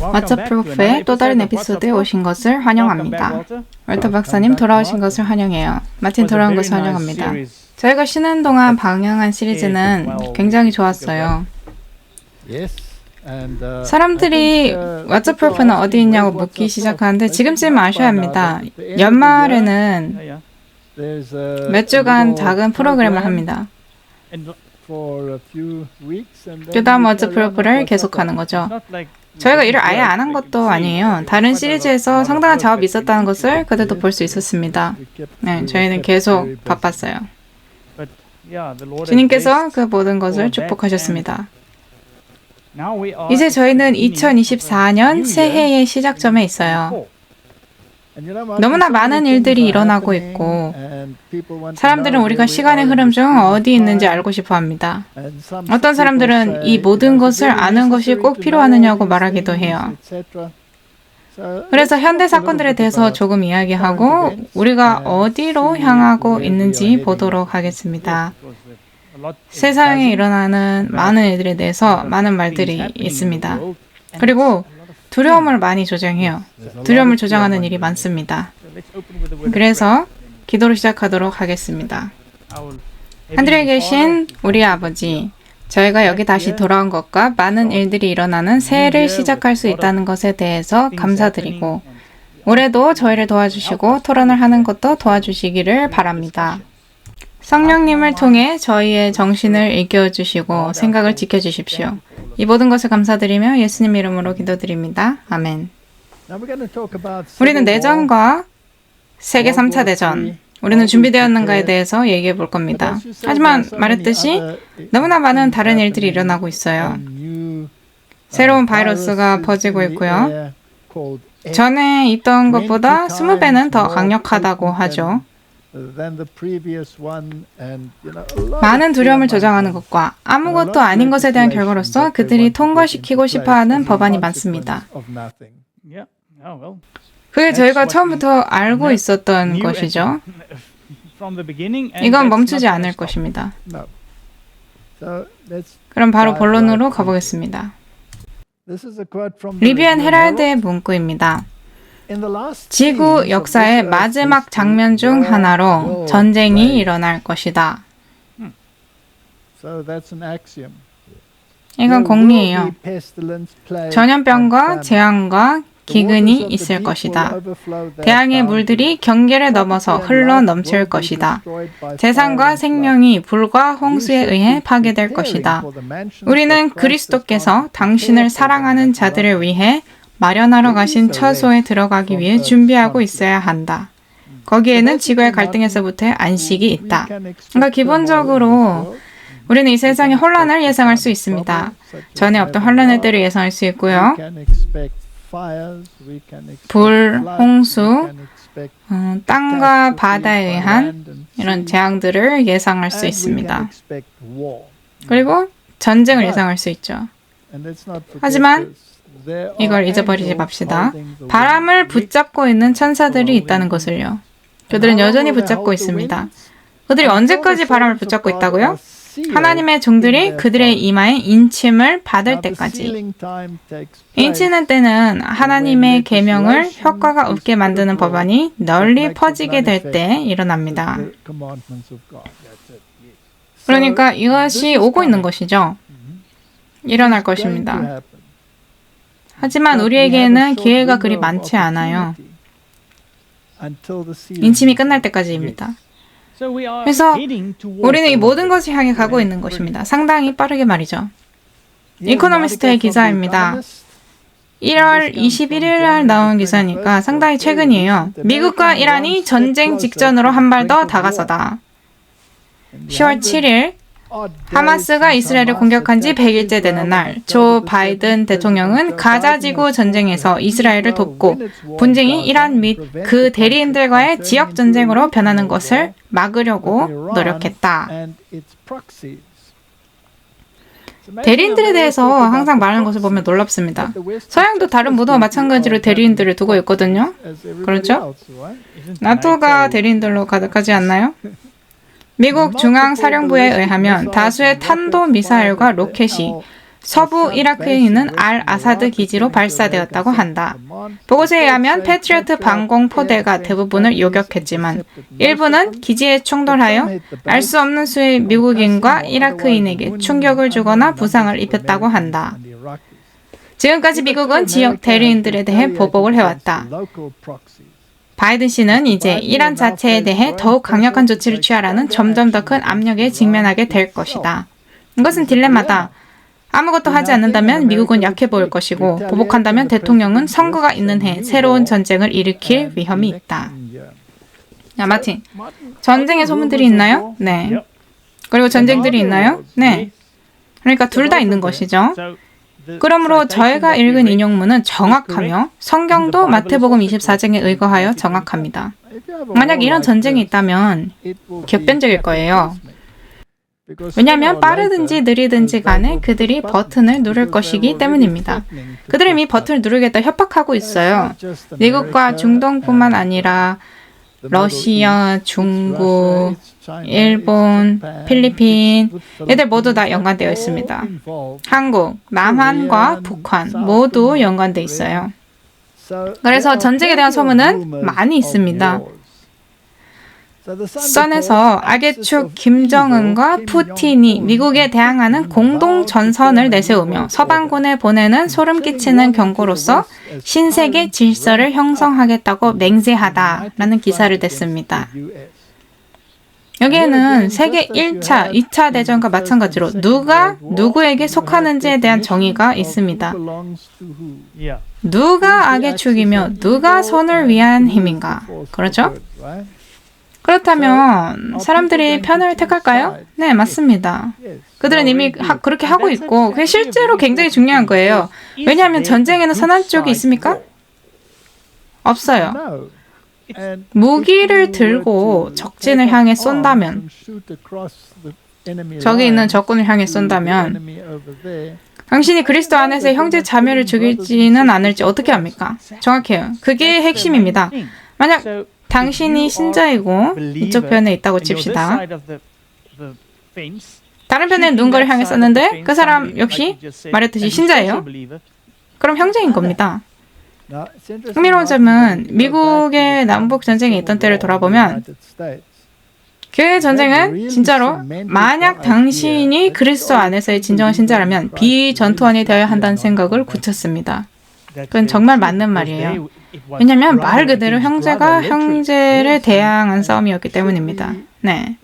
왓츠 프루프의 또 다른 에피소드에 오신 것을 환영합니다. 월터 박사님 돌아오신 것을 환영해요. 마틴 돌아온 것을 환영합니다. 저희가 쉬는 동안 방영한 시리즈는 굉장히 좋았어요. 사람들이 왓츠 프루프는 어디 있냐고 묻기 시작하는데 지금쯤 아셔야 합니다. 연말에는 몇 주간 작은 프로그램을 합니다. 그 다음 왓츠 프루프를 계속하는 거죠. 저희가 일을 아예 안 한 것도 아니에요. 다른 시리즈에서 상당한 작업이 있었다는 것을 그때도 볼 수 있었습니다. 네, 저희는 계속 바빴어요. 주님께서 그 모든 것을 축복하셨습니다. 이제 저희는 2024년 새해의 시작점에 있어요. 너무나 많은 일들이 일어나고 있고 사람들은 우리가 시간의 흐름 중 어디 있는지 알고 싶어 합니다. 어떤 사람들은 이 모든 것을 아는 것이 꼭 필요하느냐고 말하기도 해요. 그래서 현대 사건들에 대해서 조금 이야기하고 우리가 어디로 향하고 있는지 보도록 하겠습니다. 세상에 일어나는 많은 일들에 대해서 많은 말들이 있습니다. 그리고 두려움을 많이 조장해요. 두려움을 조장하는 일이 많습니다. 그래서 기도를 시작하도록 하겠습니다. 하늘에 계신 우리 아버지, 저희가 여기 다시 돌아온 것과 많은 일들이 일어나는 새해를 시작할 수 있다는 것에 대해서 감사드리고 올해도 저희를 도와주시고 토론을 하는 것도 도와주시기를 바랍니다. 성령님을 통해 저희의 정신을 일깨워주시고 생각을 지켜주십시오. 이 모든 것을 감사드리며 예수님 이름으로 기도드립니다. 아멘. 우리는 내전과 세계 3차 대전, 우리는 준비되었는가에 대해서 얘기해 볼 겁니다. 하지만 말했듯이 너무나 많은 다른 일들이 일어나고 있어요. 새로운 바이러스가 퍼지고 있고요. 전에 있던 것보다 20배는 더 강력하다고 하죠. 많은 두려움을 조장하는 것과 아무것도 아닌 것에 대한 결과로서 그들이 통과시키고 싶어하는 법안이 많습니다. 그게 저희가 처음부터 알고 있었던 것이죠. 이건 멈추지 않을 것입니다. 그럼 바로 본론으로 가보겠습니다. 리비안 헤랄드의 문구입니다. 지구 역사의 마지막 장면 중 하나로 전쟁이 일어날 것이다. 이건 공리예요. 전염병과 재앙과 기근이 있을 것이다. 대양의 물들이 경계를 넘어서 흘러 넘칠 것이다. 재산과 생명이 불과 홍수에 의해 파괴될 것이다. 우리는 그리스도께서 당신을 사랑하는 자들을 위해 마련하러 가신 처소에 들어가기 위해 준비하고 있어야 한다. 거기에는 지구의 갈등에서부터의 안식이 있다. 그러니까 기본적으로 우리는 이 세상의 혼란을 예상할 수 있습니다. 전에 없던 혼란의 때를 예상할 수 있고요. 불, 홍수, 땅과 바다에 의한 이런 재앙들을 예상할 수 있습니다. 그리고 전쟁을 예상할 수 있죠. 하지만 이걸 잊어버리지 맙시다. 바람을 붙잡고 있는 천사들이 있다는 것을요. 그들은 여전히 붙잡고 있습니다. 그들이 언제까지 바람을 붙잡고 있다고요? 하나님의 종들이 그들의 이마에 인침을 받을 때까지. 인치는 때는 하나님의 계명을 효과가 없게 만드는 법안이 널리 퍼지게 될 때 일어납니다. 그러니까 이것이 오고 있는 것이죠. 일어날 것입니다. 하지만 우리에게는 기회가 그리 많지 않아요. 인침이 끝날 때까지입니다. 그래서 우리는 이 모든 것을 향해 가고 있는 것입니다. 상당히 빠르게 말이죠. 이코노미스트의 기사입니다. 1월 21일 날 나온 기사니까 상당히 최근이에요. 미국과 이란이 전쟁 직전으로 한 발 더 다가서다. 10월 7일 하마스가 이스라엘을 공격한 지 100일째 되는 날, 조 바이든 대통령은 가자지구 전쟁에서 이스라엘을 돕고 분쟁이 이란 및 그 대리인들과의 지역 전쟁으로 변하는 것을 막으려고 노력했다. 대리인들에 대해서 항상 말하는 것을 보면 놀랍습니다. 서양도 다른 무도와 마찬가지로 대리인들을 두고 있거든요. 그렇죠? 나토가 대리인들로 가득하지 않나요? 미국 중앙사령부에 의하면 다수의 탄도미사일과 로켓이 서부 이라크에 있는 알 아사드 기지로 발사되었다고 한다. 보고서에 의하면 패트리어트 방공포대가 대부분을 요격했지만 일부는 기지에 충돌하여 알 수 없는 수의 미국인과 이라크인에게 충격을 주거나 부상을 입혔다고 한다. 지금까지 미국은 지역 대리인들에 대해 보복을 해왔다. 바이든 씨는 이제 이란 자체에 대해 더욱 강력한 조치를 취하라는 점점 더 큰 압력에 직면하게 될 것이다. 이것은 딜레마다. 아무것도 하지 않는다면 미국은 약해 보일 것이고 보복한다면 대통령은 선거가 있는 해 새로운 전쟁을 일으킬 위험이 있다. 야, 마틴. 전쟁의 소문들이 있나요? 네. 그리고 전쟁들이 있나요? 네. 그러니까 둘 다 있는 것이죠. 그러므로 저희가 읽은 인용문은 정확하며 성경도 마태복음 24장에 의거하여 정확합니다. 만약 이런 전쟁이 있다면 격변적일 거예요. 왜냐하면 빠르든지 느리든지 간에 그들이 버튼을 누를 것이기 때문입니다. 그들이 이미 버튼을 누르겠다 협박하고 있어요. 미국과 중동뿐만 아니라 러시아, 중국, 일본, 필리핀 얘들 모두 다 연관되어 있습니다. 한국, 남한과 북한 모두 연관되어 있어요. 그래서 전쟁에 대한 소문은 많이 있습니다. 선에서 악의 축 김정은과 푸틴이 미국에 대항하는 공동 전선을 내세우며 서방군에 보내는 소름 끼치는 경고로서 신세계 질서를 형성하겠다고 맹세하다라는 기사를 냈습니다. 여기에는 세계 1차, 2차 대전과 마찬가지로 누가 누구에게 속하는지에 대한 정의가 있습니다. 누가 악의 축이며 누가 선을 위한 힘인가? 그렇죠? 그렇다면 사람들이 편을 택할까요? 네, 맞습니다. 그들은 이미 그렇게 하고 있고 그게 실제로 굉장히 중요한 거예요. 왜냐하면 전쟁에는 선한 쪽이 있습니까? 없어요. 무기를 들고 적진을 향해 쏜다면 저기 있는 적군을 향해 쏜다면 당신이 그리스도 안에서 형제 자매를 죽이지는 않을지 어떻게 합니까? 정확해요. 그게 핵심입니다. 만약 당신이 신자이고 이쪽 편에 있다고 칩시다. 다른 편에 누군가를 향해 쐈는데 그 사람 역시 말했듯이 신자예요. 그럼 형제인 겁니다. 흥미로운 점은 미국의 남북 전쟁이 있던 때를 돌아보면 그 전쟁은 진짜로 만약 당신이 그리스도 안에서의 진정한 신자라면 비전투원이 되어야 한다는 생각을 굳혔습니다. 그건 정말 맞는 말이에요. 왜냐하면 말 그대로 형제가 형제를 대항한 싸움이었기 때문입니다. 네.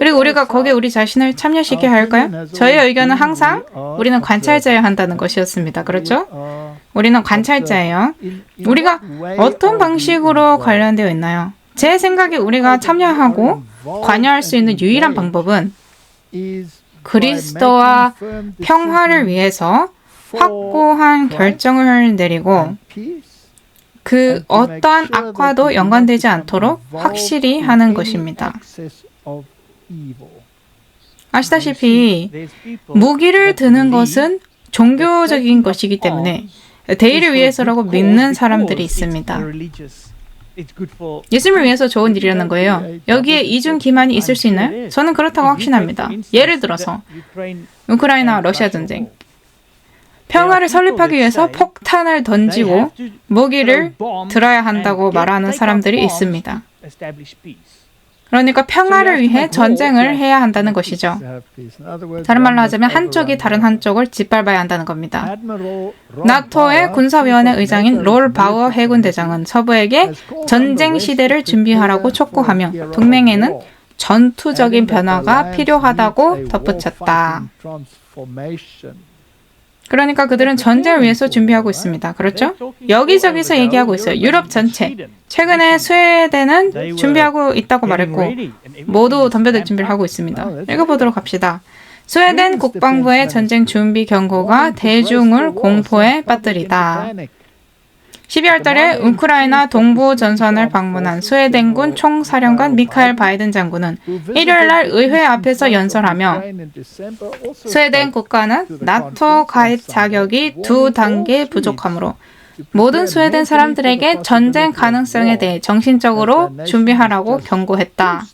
그리고 우리가 거기에 우리 자신을 참여시켜야 할까요? 저의 의견은 항상 우리는 관찰자여야 한다는 것이었습니다. 그렇죠? 우리는 관찰자예요. 우리가 어떤 방식으로 관련되어 있나요? 제 생각에 우리가 참여하고 관여할 수 있는 유일한 방법은 그리스도와 평화를 위해서 확고한 결정을 내리고 그 어떠한 악과도 연관되지 않도록 확실히 하는 것입니다. 아시다시피 무기를 드는 것은 종교적인 것이기 때문에 대의를 위해서라고 믿는 사람들이 있습니다. 예수님을 위해서 좋은 일이라는 거예요. 여기에 이중 기만이 있을 수 있나요? 저는 그렇다고 확신합니다. 예를 들어서 우크라이나 러시아 전쟁. 평화를 설립하기 위해서 폭탄을 던지고 무기를 들어야 한다고 말하는 사람들이 있습니다. 그러니까 평화를 위해 전쟁을 해야 한다는 것이죠. 다른 말로 하자면 한쪽이 다른 한쪽을 짓밟아야 한다는 겁니다. 나토의 군사위원회 의장인 롤 바우어 해군 대장은 서부에게 전쟁 시대를 준비하라고 촉구하며 동맹에는 전투적인 변화가 필요하다고 덧붙였다. 그러니까 그들은 전쟁을 위해서 준비하고 있습니다. 그렇죠? 여기저기서 얘기하고 있어요. 유럽 전체. 최근에 스웨덴은 준비하고 있다고 말했고 모두 덤벼들 준비를 하고 있습니다. 읽어보도록 합시다. 스웨덴 국방부의 전쟁 준비 경고가 대중을 공포에 빠뜨리다. 12월 달에 우크라이나 동부 전선을 방문한 스웨덴군 총사령관 미카엘 바이든 장군은 일요일 날 의회 앞에서 연설하며 스웨덴 국가는 나토 가입 자격이 2단계 부족하므로 모든 스웨덴 사람들에게 전쟁 가능성에 대해 정신적으로 준비하라고 경고했다.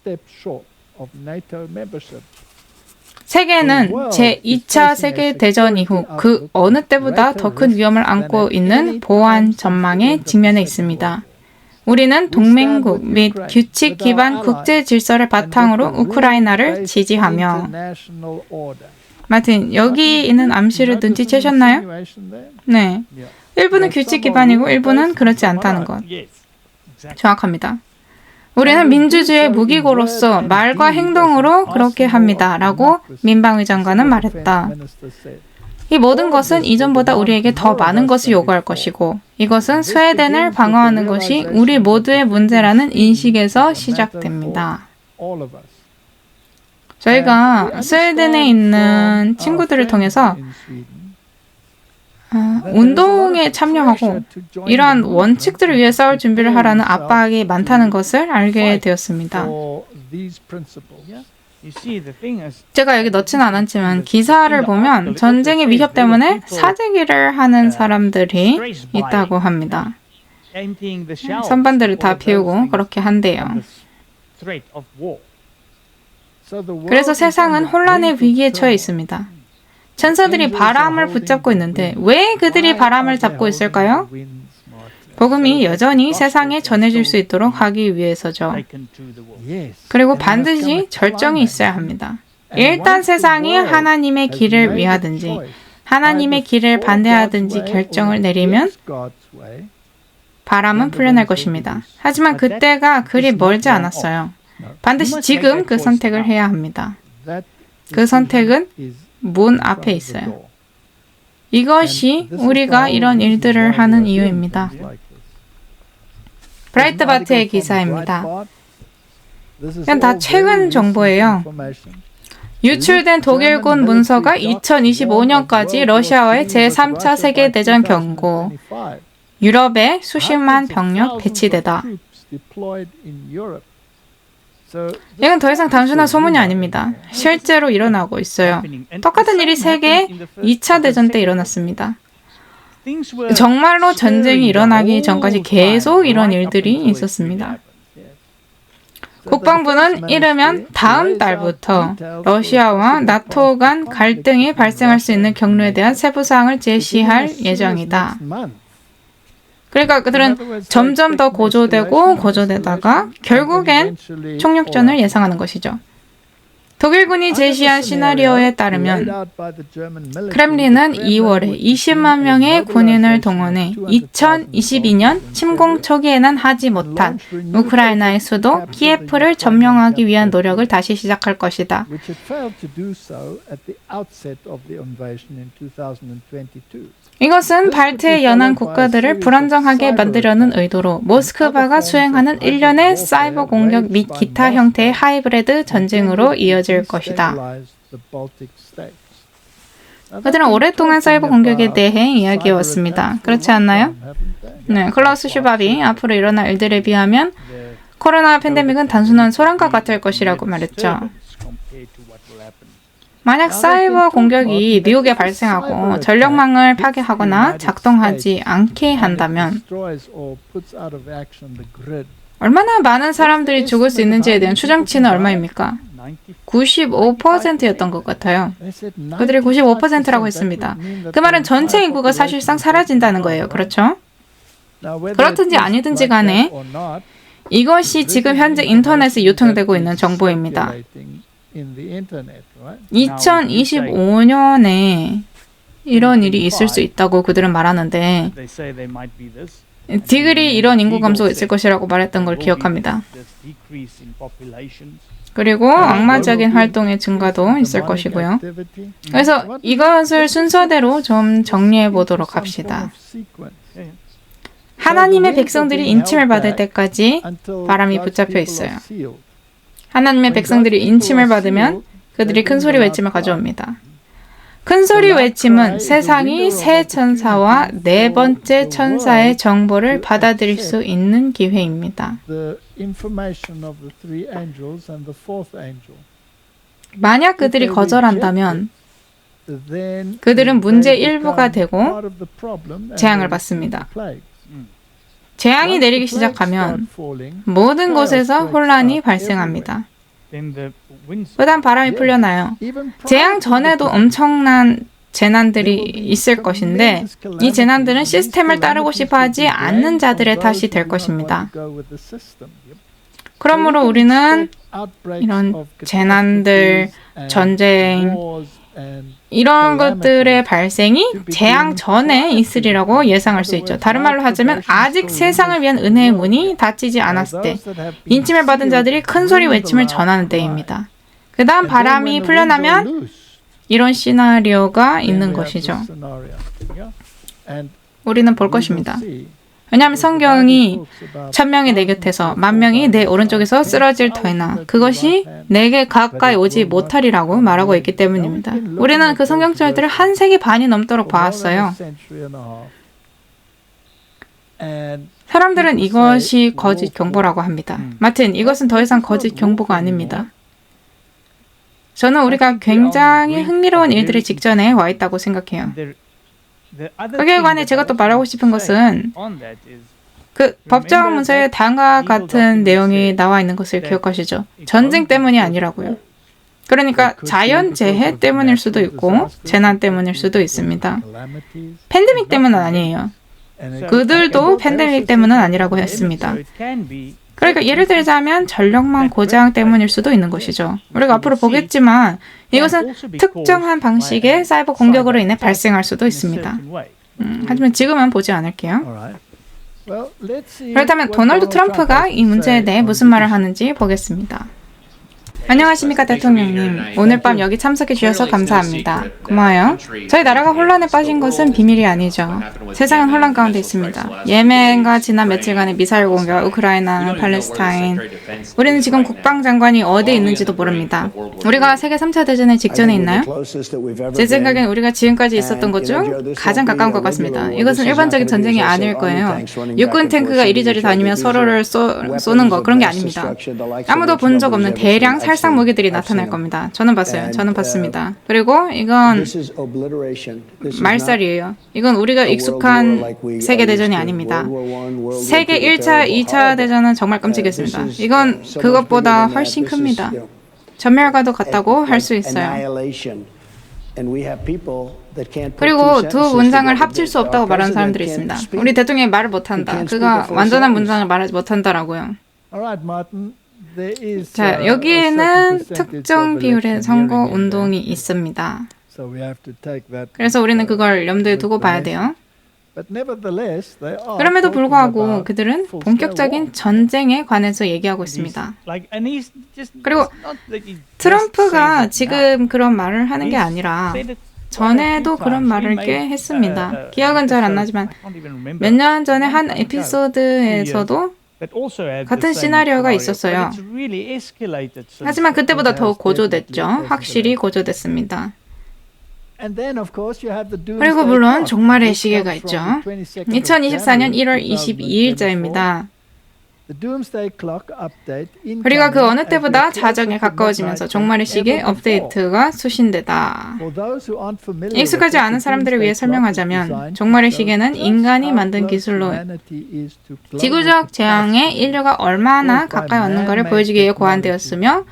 세계는 제2차 세계대전 이후 그 어느 때보다 더 큰 위험을 안고 있는 보안 전망에 직면해 있습니다. 우리는 동맹국 및 규칙 기반 국제 질서를 바탕으로 우크라이나를 지지하며 마틴, 여기 있는 암시를 눈치채셨나요? 네. 일부는 규칙 기반이고 일부는 그렇지 않다는 것. 정확합니다. 우리는 민주주의의 무기고로서 말과 행동으로 그렇게 합니다. 라고 민방위 장관은 말했다. 이 모든 것은 이전보다 우리에게 더 많은 것을 요구할 것이고 이것은 스웨덴을 방어하는 것이 우리 모두의 문제라는 인식에서 시작됩니다. 저희가 스웨덴에 있는 친구들을 통해서 운동에 참여하고 이러한 원칙들을 위해 싸울 준비를 하라는 압박이 많다는 것을 알게 되었습니다. 제가 여기 넣지는 않았지만 기사를 보면 전쟁의 위협 때문에 사재기를 하는 사람들이 있다고 합니다. 선반들을 다 비우고 그렇게 한대요. 그래서 세상은 혼란의 위기에 처해 있습니다. 천사들이 바람을 붙잡고 있는데 왜 그들이 바람을 잡고 있을까요? 복음이 여전히 세상에 전해질 수 있도록 하기 위해서죠. 그리고 반드시 절정이 있어야 합니다. 일단 세상이 하나님의 길을 위하든지 하나님의 길을 반대하든지 결정을 내리면 바람은 풀려날 것입니다. 하지만 그때가 그리 멀지 않았어요. 반드시 지금 그 선택을 해야 합니다. 그 선택은 문 앞에 있어요. 이것이 우리가 이런 일들을 하는 이유입니다. 브라이트바트의 기사입니다. 이건 다 최근 정보예요. 유출된 독일군 문서가 2025년까지 러시아와의 제3차 세계대전 경고, 유럽에 수십만 병력 배치되다. 이건 더 이상 단순한 소문이 아닙니다. 실제로 일어나고 있어요. 똑같은 일이 세계 2차 대전 때 일어났습니다. 정말로 전쟁이 일어나기 전까지 계속 이런 일들이 있었습니다. 국방부는 이르면 다음 달부터 러시아와 나토 간 갈등이 발생할 수 있는 경로에 대한 세부 사항을 제시할 예정이다. 그러니까 그들은 점점 더 고조되다가 결국엔 총력전을 예상하는 것이죠. 독일군이 제시한 시나리오에 따르면 크렘린은 2월에 20만 명의 군인을 동원해 2022년 침공 초기에는 하지 못한 우크라이나의 수도 키예프를 점령하기 위한 노력을 다시 시작할 것이다. 이것은 발트의 연안 국가들을 불안정하게 만들려는 의도로 모스크바가 수행하는 일련의 사이버 공격 및 기타 형태의 하이브리드 전쟁으로 이어질 것이다. 그들은 오랫동안 사이버 공격에 대해 이야기해왔습니다. 그렇지 않나요? 네, 클라우스 슈밥이 앞으로 일어날 일들에 비하면 코로나 팬데믹은 단순한 소란과 같을 것이라고 말했죠. 만약 사이버 공격이 미국에 발생하고 전력망을 파괴하거나 작동하지 않게 한다면 얼마나 많은 사람들이 죽을 수 있는지에 대한 추정치는 얼마입니까? 95%였던 것 같아요. 그들이 95%라고 했습니다. 그 말은 전체 인구가 사실상 사라진다는 거예요. 그렇죠? 그렇든지 아니든지 간에 이것이 지금 현재 인터넷에 유통되고 있는 정보입니다. 2025년에 이런 일이 있을 수 있다고 그들은 말하는데 디글이 이런 인구 감소가 있을 것이라고 말했던 걸 기억합니다. 그리고 악마적인 활동의 증가도 있을 것이고요. 그래서 이것을 순서대로 좀 정리해 보도록 합시다. 하나님의 백성들이 인침을 받을 때까지 바람이 붙잡혀 있어요. 하나님의 백성들이 인침을 받으면 그들이 큰 소리 외침을 가져옵니다. 큰 소리 외침은 세상이 새 천사와 네 번째 천사의 정보를 받아들일 수 있는 기회입니다. 만약 그들이 거절한다면 그들은 문제 일부가 되고 재앙을 받습니다. 재앙이 내리기 시작하면 모든 곳에서 혼란이 발생합니다. 그다음 바람이 풀려나요. 재앙 전에도 엄청난 재난들이 있을 것인데 이 재난들은 시스템을 따르고 싶어 하지 않는 자들의 탓이 될 것입니다. 그러므로 우리는 이런 재난들, 전쟁, 이런 것들의 발생이 재앙 전에 있으리라고 예상할 수 있죠. 다른 말로 하자면 아직 세상을 위한 은혜의 문이 닫히지 않았을 때 인침을 받은 자들이 큰 소리 외침을 전하는 때입니다. 그 다음 바람이 풀려나면 이런 시나리오가 있는 것이죠. 우리는 볼 것입니다. 왜냐하면 성경이 1000명이 내 곁에서 10,000명이 내 오른쪽에서 쓰러질 터이나 그것이 내게 가까이 오지 못하리라고 말하고 있기 때문입니다. 우리는 그 성경절들을 한 세기 반이 넘도록 봐왔어요. 사람들은 이것이 거짓 경보라고 합니다. 마틴, 이것은 더 이상 거짓 경보가 아닙니다. 저는 우리가 굉장히 흥미로운 일들의 직전에 와 있다고 생각해요. 거기에 관해 제가 또 말하고 싶은 것은 그 법정 문서에 다음과 같은 내용이 나와 있는 것을 기억하시죠. 전쟁 때문이 아니라고요. 그러니까 자연재해 때문일 수도 있고 재난 때문일 수도 있습니다. 팬데믹 때문은 아니에요. 그들도 팬데믹 때문은 아니라고 했습니다. 그러니까 예를 들자면 전력망 고장 때문일 수도 있는 것이죠. 우리가 앞으로 보겠지만 이것은 특정한 방식의 사이버 공격으로 인해 발생할 수도 있습니다. 하지만 지금은 보지 않을게요. 그렇다면 도널드 트럼프가 이 문제에 대해 무슨 말을 하는지 보겠습니다. 안녕하십니까 대통령님. 오늘 밤 여기 참석해 주셔서 감사합니다. 고마워요. 저희 나라가 혼란에 빠진 것은 비밀이 아니죠. 세상은 혼란 가운데 있습니다. 예멘과 지난 며칠간의 미사일 공격, 우크라이나, 팔레스타인. 우리는 지금 국방장관이 어디에 있는지도 모릅니다. 우리가 세계 3차 대전의 직전에 있나요? 제 생각엔 우리가 지금까지 있었던 것 중 가장 가까운 것 같습니다. 이것은 일반적인 전쟁이 아닐 거예요. 육군 탱크가 이리저리 다니며 서로를 쏘는 거 그런 게 아닙니다. 아무도 본 적 없는 대량 살상 무기들이 나타날 겁니다. 저는 봤어요. 저는 봤습니다. 그리고 이건 말살이에요. 이건 우리가 익숙한 세계대전이 아닙니다. 세계 1차, 2차 대전은 정말 끔찍했습니다. 이건 그것보다 훨씬 큽니다. 전멸과도 같다고 할 수 있어요. 그리고 두 문장을 합칠 수 없다고 말하는 사람들이 있습니다. 우리 대통령이 말을 못한다. 그가 완전한 문장을 말하지 못한다라고. 자, 여기에는 특정 비율의 선거 운동이 있습니다. 그래서 우리는 그걸 염두에 두고 봐야 돼요. 그럼에도 불구하고 그들은 본격적인 전쟁에 관해서 얘기하고 있습니다. 그리고 트럼프가 지금 그런 말을 하는 게 아니라 전에도 그런 말을 꽤 했습니다. 기억은 잘 안 나지만 몇 년 전에 한 에피소드에서도 같은 시나리오가 있었어요. 하지만 그때보다 더 고조됐죠. 확실히 고조됐습니다. 그리고 물론 종말의 시계가 있죠. 2024년 1월 22일자입니다. 우리가 그 어느 때보다 자정에 가까워지면서 종말의 시계 업데이트가 수신되다. 익숙하지 않은 사람들을 위해 설명하자면 종말의 시계는 인간이 만든 기술로 지구적 재앙에 인류가 얼마나 가까이 왔는가를 보여주기 위해 고안되었으며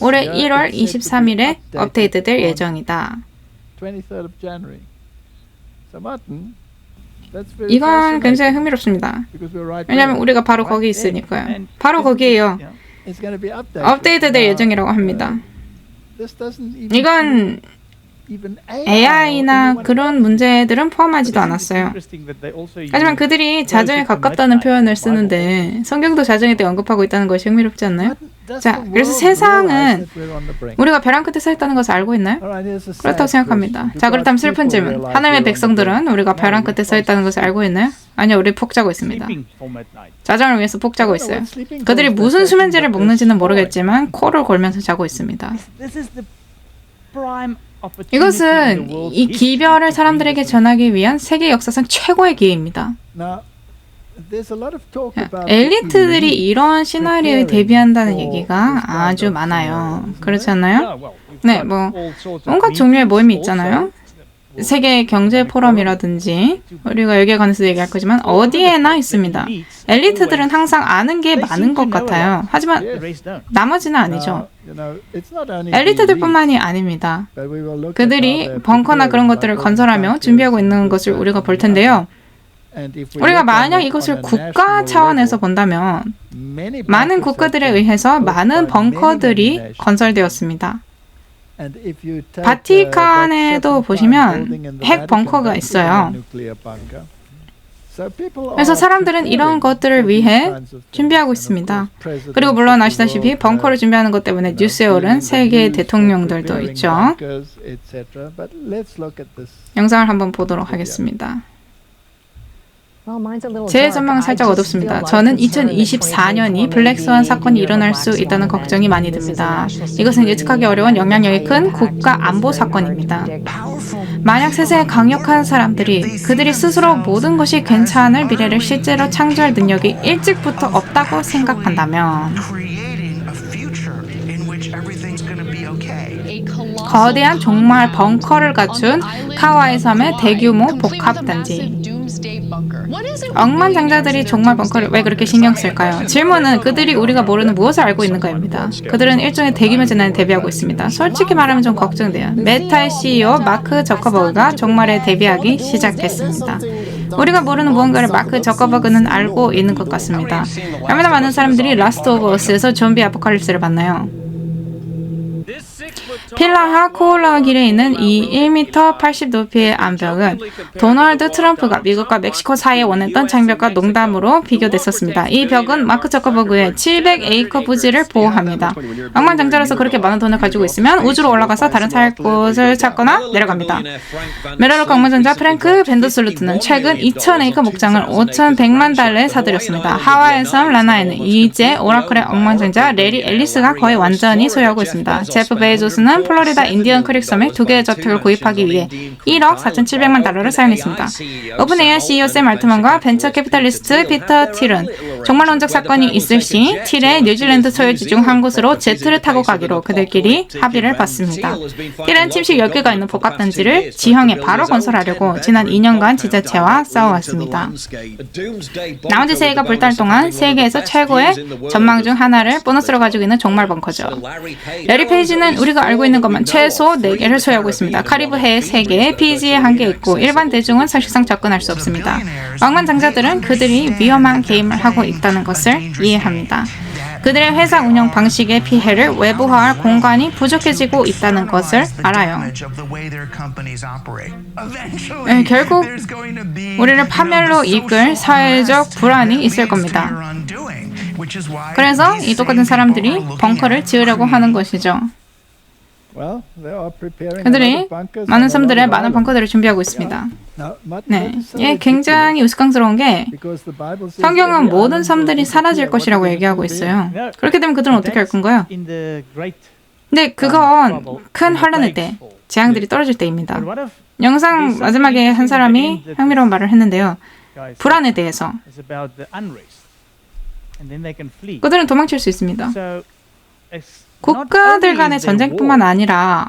올해 1월 23일에 업데이트될 예정이다. 이건 굉장히 흥미롭습니다. 왜냐하면 우리가 바로 거기 있으니까요. 바로 거기에요. 업데이트될 예정이라고 합니다. 이건 AI나 그런 문제들은 포함하지도 않았어요. 하지만 그들이 자정에 가깝다는 표현을 쓰는데 성경도 자정에 대해 언급하고 있다는 것이 흥미롭지 않나요? 자, 그래서 세상은 우리가 벼랑 끝에 서 있다는 것을 알고 있나요? 그렇다고 생각합니다. 자, 그렇다면 슬픈 질문. 하나님의 백성들은 우리가 벼랑 끝에 서 있다는 것을 알고 있나요? 아니요, 우리 푹 자고 있습니다. 자정을 위해서 푹 자고 있어요. 그들이 무슨 수면제를 먹는지는 모르겠지만 코를 골면서 자고 있습니다. 이것은 이 기별을 사람들에게 전하기 위한 세계 역사상 최고의 기회입니다. 엘리트들이 이런 시나리오에 대비한다는 얘기가 아주 많아요. 그렇지 않나요? 네, 뭐 온갖 종류의 모임이 있잖아요. 세계 경제 포럼이라든지 우리가 여기에 관해서 얘기할 거지만 어디에나 있습니다. 엘리트들은 항상 아는 게 많은 것 같아요. 하지만 나머지는 아니죠. 엘리트들뿐만이 아닙니다. 그들이 벙커나 그런 것들을 건설하며 준비하고 있는 것을 우리가 볼 텐데요. 우리가 만약 이것을 국가 차원에서 본다면 많은 국가들에 의해서 많은 벙커들이 건설되었습니다. 바티칸에도 보시면 핵 벙커가 있어요. 그래서 사람들은 이런 것들을 위해 준비하고 있습니다. 그리고 물론 아시다시피 벙커를 준비하는 것 때문에 뉴스에 오른 세계 대통령들도 있죠. 영상을 한번 보도록 하겠습니다. 제 전망은 살짝 어둡습니다. 저는 2024년이 블랙스완 사건이 일어날 수 있다는 걱정이 많이 듭니다. 이것은 예측하기 어려운 영향력이 큰 국가 안보 사건입니다. 만약 세상에 강력한 사람들이 그들이 스스로 모든 것이 괜찮을 미래를 실제로 창조할 능력이 일찍부터 없다고 생각한다면 거대한 종말 벙커를 갖춘 카와이 섬의 대규모 복합단지. 억만장자들이 종말 벙커를 왜 그렇게 신경 쓸까요? 질문은 그들이 우리가 모르는 무엇을 알고 있는가입니다. 그들은 일종의 대규모 재난에 대비하고 있습니다. 솔직히 말하면 좀 걱정돼요. 메타의 CEO 마크 저커버그가 종말에 대비하기 시작했습니다. 우리가 모르는 무언가를 마크 저커버그는 알고 있는 것 같습니다. 얼마나 많은 사람들이 라스트 오브 어스에서 좀비 아포칼립스를 봤나요? 필라하 코올라 길에 있는 이 1m 80 높이의 암벽은 도널드 트럼프가 미국과 멕시코 사이에 원했던 장벽과 농담으로 비교됐었습니다. 이 벽은 마크 저커버그의 700에이커 부지를 보호합니다. 억만장자라서 그렇게 많은 돈을 가지고 있으면 우주로 올라가서 다른 살 곳을 찾거나 내려갑니다. 메랄로크 억만장자 프랭크 벤더슬루트는 최근 2000에이커 목장을 5,100만 달러에 사들였습니다. 하와이 섬 라나에는 이제 오라클의 억만장자 레리 앨리스가 거의 완전히 소유하고 있습니다. 제프 베이조스는 플로리다 인디언 크릭 섬에 2개의 저택을 구입하기 위해 1억 4,700만 달러를 사용했습니다. 오픈AI CEO 샘 알트만과 벤처 캐피탈리스트 피터 틸은 종말론적 사건이 있을 시 틸의 뉴질랜드 소유지 중 한 곳으로 제트를 타고 가기로 그들끼리 합의를 봤습니다. 틸은 침실 10개가 있는 복합단지를 지형에 바로 건설하려고 지난 2년간 지자체와 싸워왔습니다. 나머지 3개가 불탈 동안 세계에서 최고의 전망 중 하나를 보너스로 가지고 있는 종말 벙커죠. 레리 페이지는 우리가 알고 있는 것만 최소 4개를 소유하고 있습니다. 카리브해에 3개, 피지에 1개 있고 일반 대중은 사실상 접근할 수 없습니다. 억만장자들은 그들이 위험한 게임을 하고 있다는 것을 이해합니다. 그들의 회사 운영 방식의 피해를 외부화할 공간이 부족해지고 있다는 것을 알아요. 결국 우리를 파멸로 이끌 사회적 불안이 있을 겁니다. 그래서 이 똑같은 사람들이 벙커를 지으려고 하는 것이죠. 그들이 많은 사람들의 많은 벙커들을 준비하고 있습니다. 네, 이게 굉장히 우스꽝스러운 게 성경은 모든 섬들이 사라질 것이라고 얘기하고 있어요. 그렇게 되면 그들은 어떻게 할 건가요? 근데 그건 큰 환란의 때, 재앙들이 떨어질 때입니다. 영상 마지막에 한 사람이 흥미로운 말을 했는데요. 불안에 대해서. 그들은 도망칠 수 있습니다. 국가들 간의 전쟁뿐만 아니라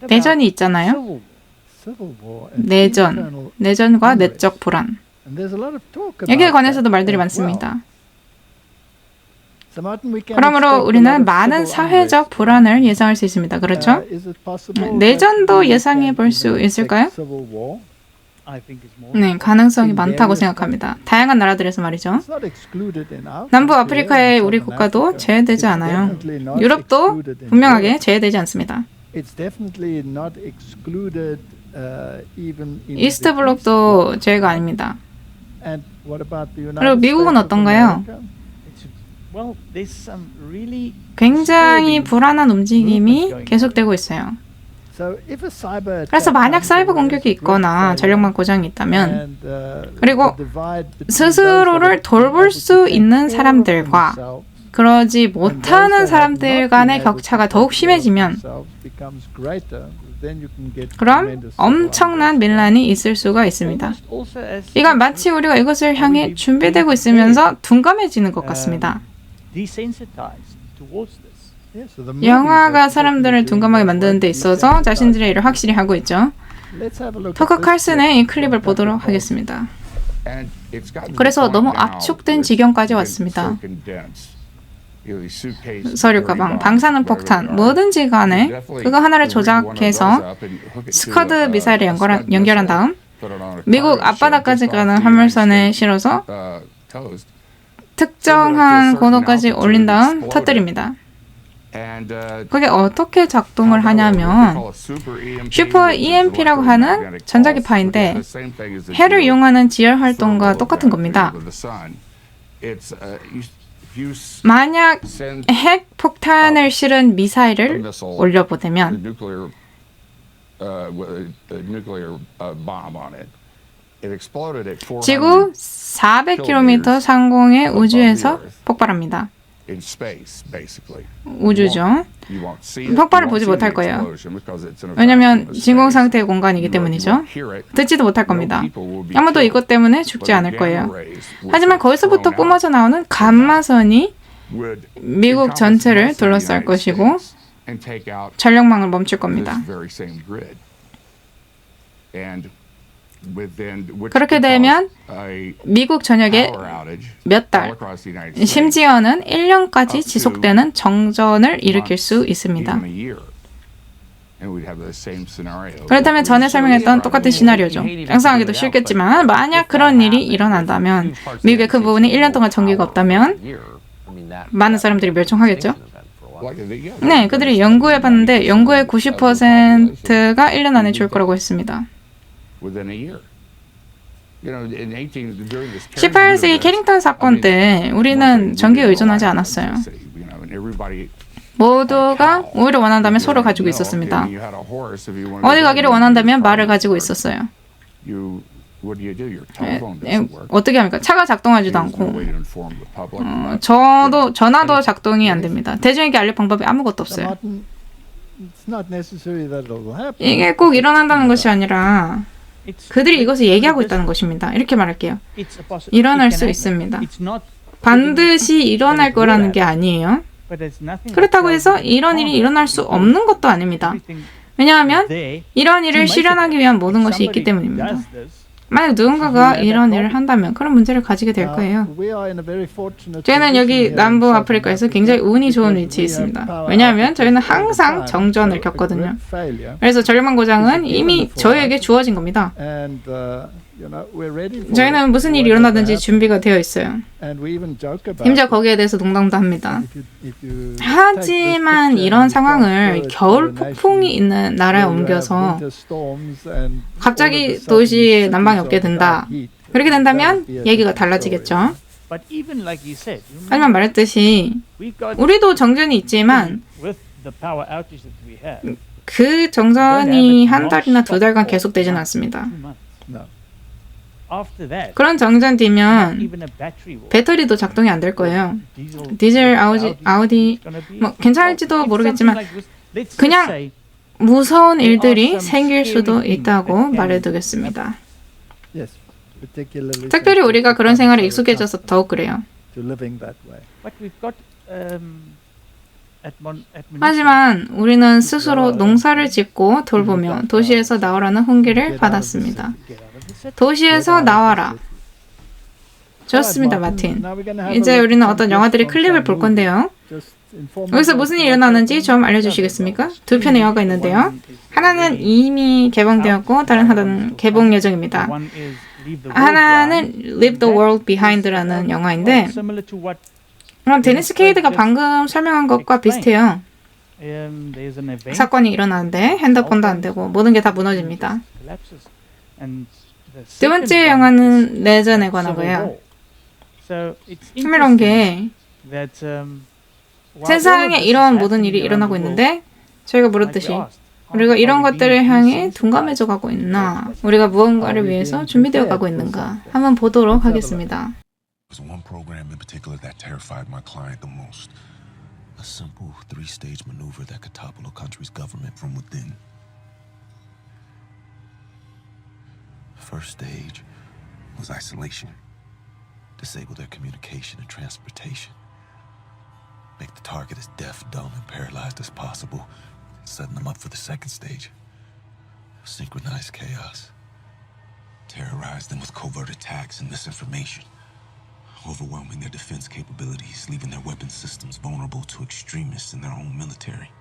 내전이 있잖아요. 내전과 내적 불안. 여기에 관해서도 말들이 많습니다. 그러므로 우리는 많은 사회적 불안을 예상할 수 있습니다. 그렇죠? 내전도 예상해 볼 수 있을까요? 네, 가능성이 많다고 생각합니다. 다양한 나라들에서 말이죠. 남부 아프리카의 우리 국가도 제외되지 않아요. 유럽도 분명하게 제외되지 않습니다. 이스트 블록도 제외가 아닙니다. 그리고 미국은 어떤가요? 굉장히 불안한 움직임이 계속되고 있어요. 그래서 만약 사이버 공격이 있거나 전력망 고장이 있다면 그리고 스스로를 돌볼 수 있는 사람들과 그러지 못하는 사람들 간의 격차가 더욱 심해지면 그럼 엄청난 밀란이 있을 수가 있습니다. 이건 마치 우리가 이것을 향해 준비되고 있으면서 둔감해지는 것 같습니다. 영화가 사람들을 둔감하게 만드는 데 있어서 자신들의 일을 확실히 하고 있죠. 터커 칼슨의 이 클립을 보도록 하겠습니다. 그래서 너무 압축된 지경까지 왔습니다. 서류 가방, 방사능 폭탄, 뭐든지 간에 그거 하나를 조작해서 스커드 미사일에 연결한 다음 미국 앞바다까지 가는 화물선에 실어서 특정한 고도까지 올린 다음 터뜨립니다. 그게 어떻게 작동을 하냐면 슈퍼 EMP라고 하는 전자기파인데 해를 이용하는 지열 활동과 똑같은 겁니다. 만약 핵 폭탄을 실은 미사일을 올려보내면 지구 400km 상공의 우주에서 폭발합니다. 우주죠. 폭발을 보지 못할 거예요. 왜냐하면 진공 상태의 공간이기 때문이죠. 듣지도 못할 겁니다. 아무도 이것 때문에 죽지 않을 거예요. 하지만 거기서부터 뿜어져 나오는 감마선이 미국 전체를 둘러쌀 것이고 전력망을 멈출 겁니다. 그렇게 되면 미국 전역에 몇 달, 심지어는 1년까지 지속되는 정전을 일으킬 수 있습니다. 그렇다면 전에 설명했던 똑같은 시나리오죠. 상상하기도 쉽겠지만 만약 그런 일이 일어난다면 미국의 큰 부분이 1년 동안 전기가 없다면 많은 사람들이 멸종하겠죠. 네, 그들이 연구해봤는데 연구의 90%가 1년 안에 죽을 거라고 했습니다. 18세기 캐링턴 사건 때 우리는 전기에 의존하지 않았어요. 모두가 오히려 원한다면 소를 가지고 있었습니다. 어디 가기를 원한다면 말을 가지고 있었어요. 어떻게 합니까? 차가 작동하지도 않고 전화도 작동이 안 됩니다. 대중에게 알릴 방법이 아무것도 없어요. 이게 꼭 일어난다는 것이 아니라 그들이 이것을 얘기하고 있다는 것입니다. 이렇게 말할게요. 일어날 수 있습니다. 반드시 일어날 거라는 게 아니에요. 그렇다고 해서 이런 일이 일어날 수 없는 것도 아닙니다. 왜냐하면 이런 일을 실현하기 위한 모든 것이 있기 때문입니다. 만약 누군가가 이런 일을 한다면 그런 문제를 가지게 될 거예요. 저희는 여기 남부 아프리카에서 굉장히 운이 좋은 위치에 있습니다. 왜냐하면 저희는 항상 정전을 겪거든요. 그래서 전력망 고장은 이미 저희에게 주어진 겁니다. 저희는 무슨 일이 일어나든지 준비가 되어 있어요. 심지어 거기에 대해서 농담도 합니다. 하지만 이런 상황을 겨울 폭풍이 있는 나라에 옮겨서 갑자기 도시에 난방이 없게 된다. 그렇게 된다면 얘기가 달라지겠죠. 하지만 말했듯이 우리도 정전이 있지만 그 정전이 한 달이나 두 달간 계속되지는 않습니다. 그런 정전 뒤면 배터리도 작동이 안 될 거예요. 디젤 아우디 뭐 괜찮을지도 모르겠지만 그냥 무서운 일들이 생길 수도 있다고 말해두겠습니다. 특별히 우리가 그런 생활에 익숙해져서 더욱 그래요. 하지만 우리는 스스로 농사를 짓고 돌보며 도시에서 나오라는 훈계를 받았습니다. 도시에서 나와라. 좋습니다, 마틴. 이제 우리는 어떤 영화들의 클립을 볼 건데요. 여기서 무슨 일이 일어나는지 좀 알려주시겠습니까? 두 편의 영화가 있는데요. 하나는 이미 개봉되었고 다른 하나는 개봉 예정입니다. 하나는 Leave the World Behind라는 영화인데 데니스 케이드가 방금 설명한 것과 비슷해요. 사건이 일어나는데 핸드폰도 안 되고 모든 게 다 무너집니다. 두 번째 영화는 내전에 관한 거예요. 흥미로운 게 세상에 이런 모든 일이 일어나고 있는데 저희가 물었듯이 우리가 이런 것들을 향해 둔감해져 가고 있나? 우리가 무언가를 위해서 준비되어 가고 있는가? 한번 보도록 하겠습니다. There's one program in particular that terrified my client the most. A simple three-stage maneuver that could topple a country's government from within. First stage was isolation. Disable their communication and transportation. Make the target as deaf, dumb, and paralyzed as possible, setting them up for the second stage. Synchronized chaos. Terrorize them with covert attacks and misinformation. Overwhelming their defense capabilities, leaving their weapon systems vulnerable to extremists in their own military.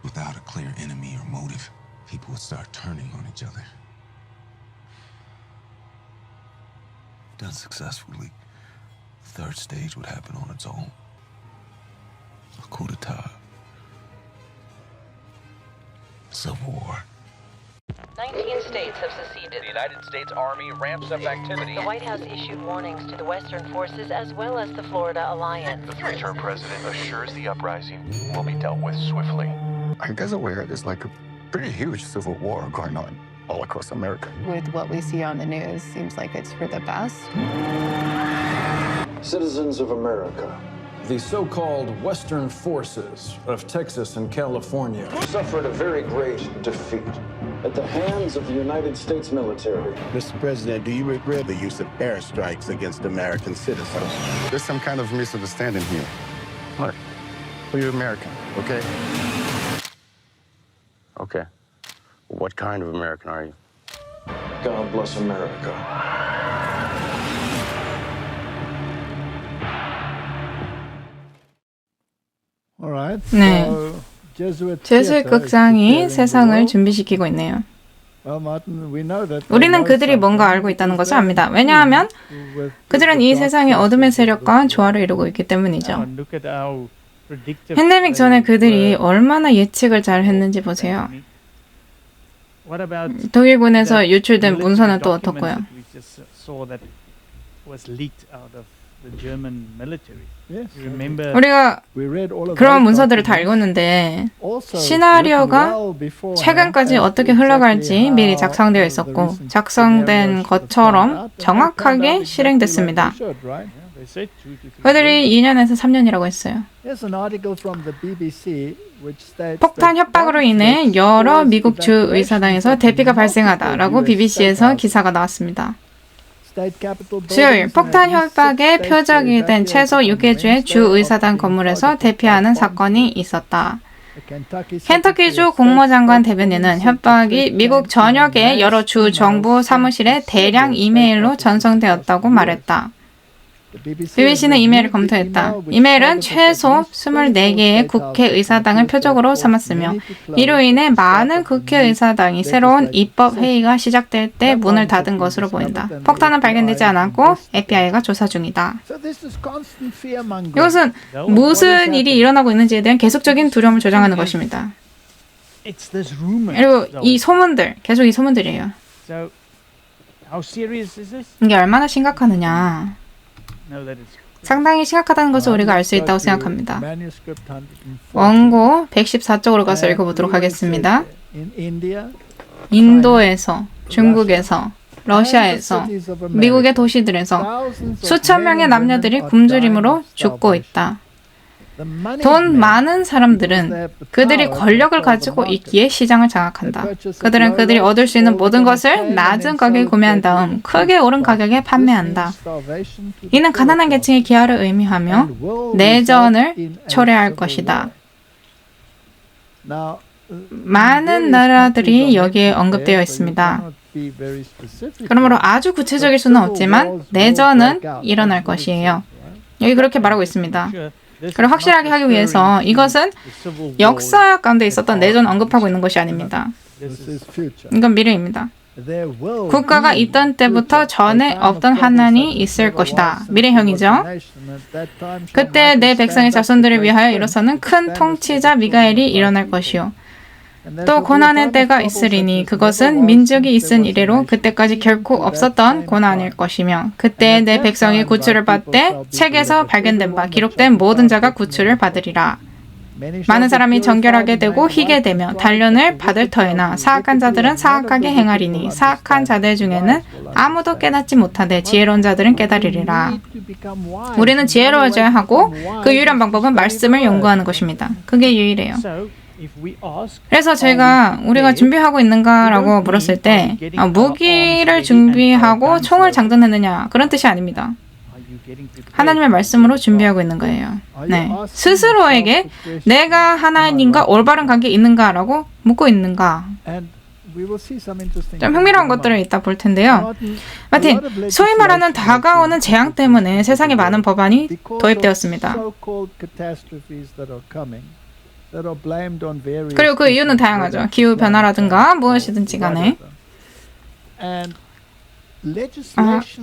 Without a clear enemy or motive, people would start turning on each other. Done successfully, the third stage would happen on its own. A coup d'etat. Civil War. 19 states have seceded. The United States Army ramps up activity. The White House issued warnings to the Western forces as well as the Florida Alliance. The three-term president assures the uprising will be dealt with swiftly. Are you guys aware there's like a pretty huge civil war going on all across America? With what we see on the news, seems like it's for the best. Citizens of America The so-called Western forces of Texas and California suffered a very great defeat at the hands of the United States military. Mr. President, do you regret the use of airstrikes against American citizens? There's some kind of misunderstanding here. Look, you're American, okay? Okay. What kind of American are you? God bless America. 네, 제수의 극장이 세상을 준비시키고 있네요. 우리는 그들이 뭔가 알고 있다는 것을 압니다. 왜냐하면 그들은 이 세상의 어둠의 세력과 조화를 이루고 있기 때문이죠. 팬데믹 전에 그들이 얼마나 예측을 잘 했는지 보세요. 독일군에서 유출된 문서는 또 어떻고요? 우리가 그런 문서들을 다 읽었는데 시나리오가 최근까지 어떻게 흘러갈지 미리 작성되어 있었고 작성된 것처럼 정확하게 실행됐습니다. 그들이 2년에서 3년이라고 했어요. 폭탄 협박으로 인해 여러 미국 주 의사당에서 대피가 발생하다라고 BBC에서 기사가 나왔습니다. 수요일 폭탄 협박의 표적이 된 최소 6개 주의 주 의사당 건물에서 대피하는 사건이 있었다. 켄터키주 공모장관 대변인은 협박이 미국 전역의 여러 주 정부 사무실에 대량 이메일로 전송되었다고 말했다. BBC는 이메일을 검토했다. 이메일은 최소 24개의 국회의사당을 표적으로 삼았으며 이로 인해 많은 국회의사당이 새로운 입법회의가 시작될 때 문을 닫은 것으로 보인다. 폭탄은 발견되지 않았고 FBI가 조사 중이다. 이것은 무슨 일이 일어나고 있는지에 대한 계속적인 두려움을 조장하는 것입니다. 그리고 이 소문들, 계속 이 소문들이에요. 이게 얼마나 심각하느냐. 상당히 심각하다는 것을 우리가 알 수 있다고 생각합니다. 원고 114쪽으로 가서 읽어보도록 하겠습니다. 인도에서, 중국에서, 러시아에서, 미국의 도시들에서 수천 명의 남녀들이 굶주림으로 죽고 있다. 돈 많은 사람들은 그들이 권력을 가지고 있기에 시장을 장악한다. 그들은 그들이 얻을 수 있는 모든 것을 낮은 가격에 구매한 다음 크게 오른 가격에 판매한다. 이는 가난한 계층의 기하를 의미하며 내전을 초래할 것이다. 많은 나라들이 여기에 언급되어 있습니다. 그러므로 아주 구체적일 수는 없지만 내전은 일어날 것이에요. 여기 그렇게 말하고 있습니다. 그걸 확실하게 하기 위해서 이것은 역사 가운데 있었던 내전을 언급하고 있는 것이 아닙니다. 이건 미래입니다. 국가가 있던 때부터 전에 없던 환난이 있을 것이다. 미래형이죠. 그때 내 백성의 자손들을 위하여 일어서는 큰 통치자 미가엘이 일어날 것이요. 또 고난의 때가 있으리니 그것은 민족이 있은 이래로 그때까지 결코 없었던 고난일 것이며 그때 내 백성이 구출을 받되 책에서 발견된 바 기록된 모든 자가 구출을 받으리라. 많은 사람이 정결하게 되고 희게 되며 단련을 받을 터이나 사악한 자들은 사악하게 행하리니 사악한 자들 중에는 아무도 깨닫지 못하되 지혜로운 자들은 깨달으리라. 우리는 지혜로워져야 하고 그 유일한 방법은 말씀을 연구하는 것입니다. 그게 유일해요. 그래서 우리가 준비하고 있는가라고 물었을 때 무기를 준비하고 총을 장전했느냐 그런 뜻이 아닙니다. 하나님의 말씀으로 준비하고 있는 거예요. 네. 스스로에게 내가 하나님과 올바른 관계에 있는가라고 묻고 있는가. 좀 흥미로운 것들을 이따 볼 텐데요. 마틴, 소위 말하는 다가오는 재앙 때문에 세상에 많은 법안이 도입되었습니다. 그리고 그 이유는 다양하죠. 기후변화라든가 무엇이든지 간에.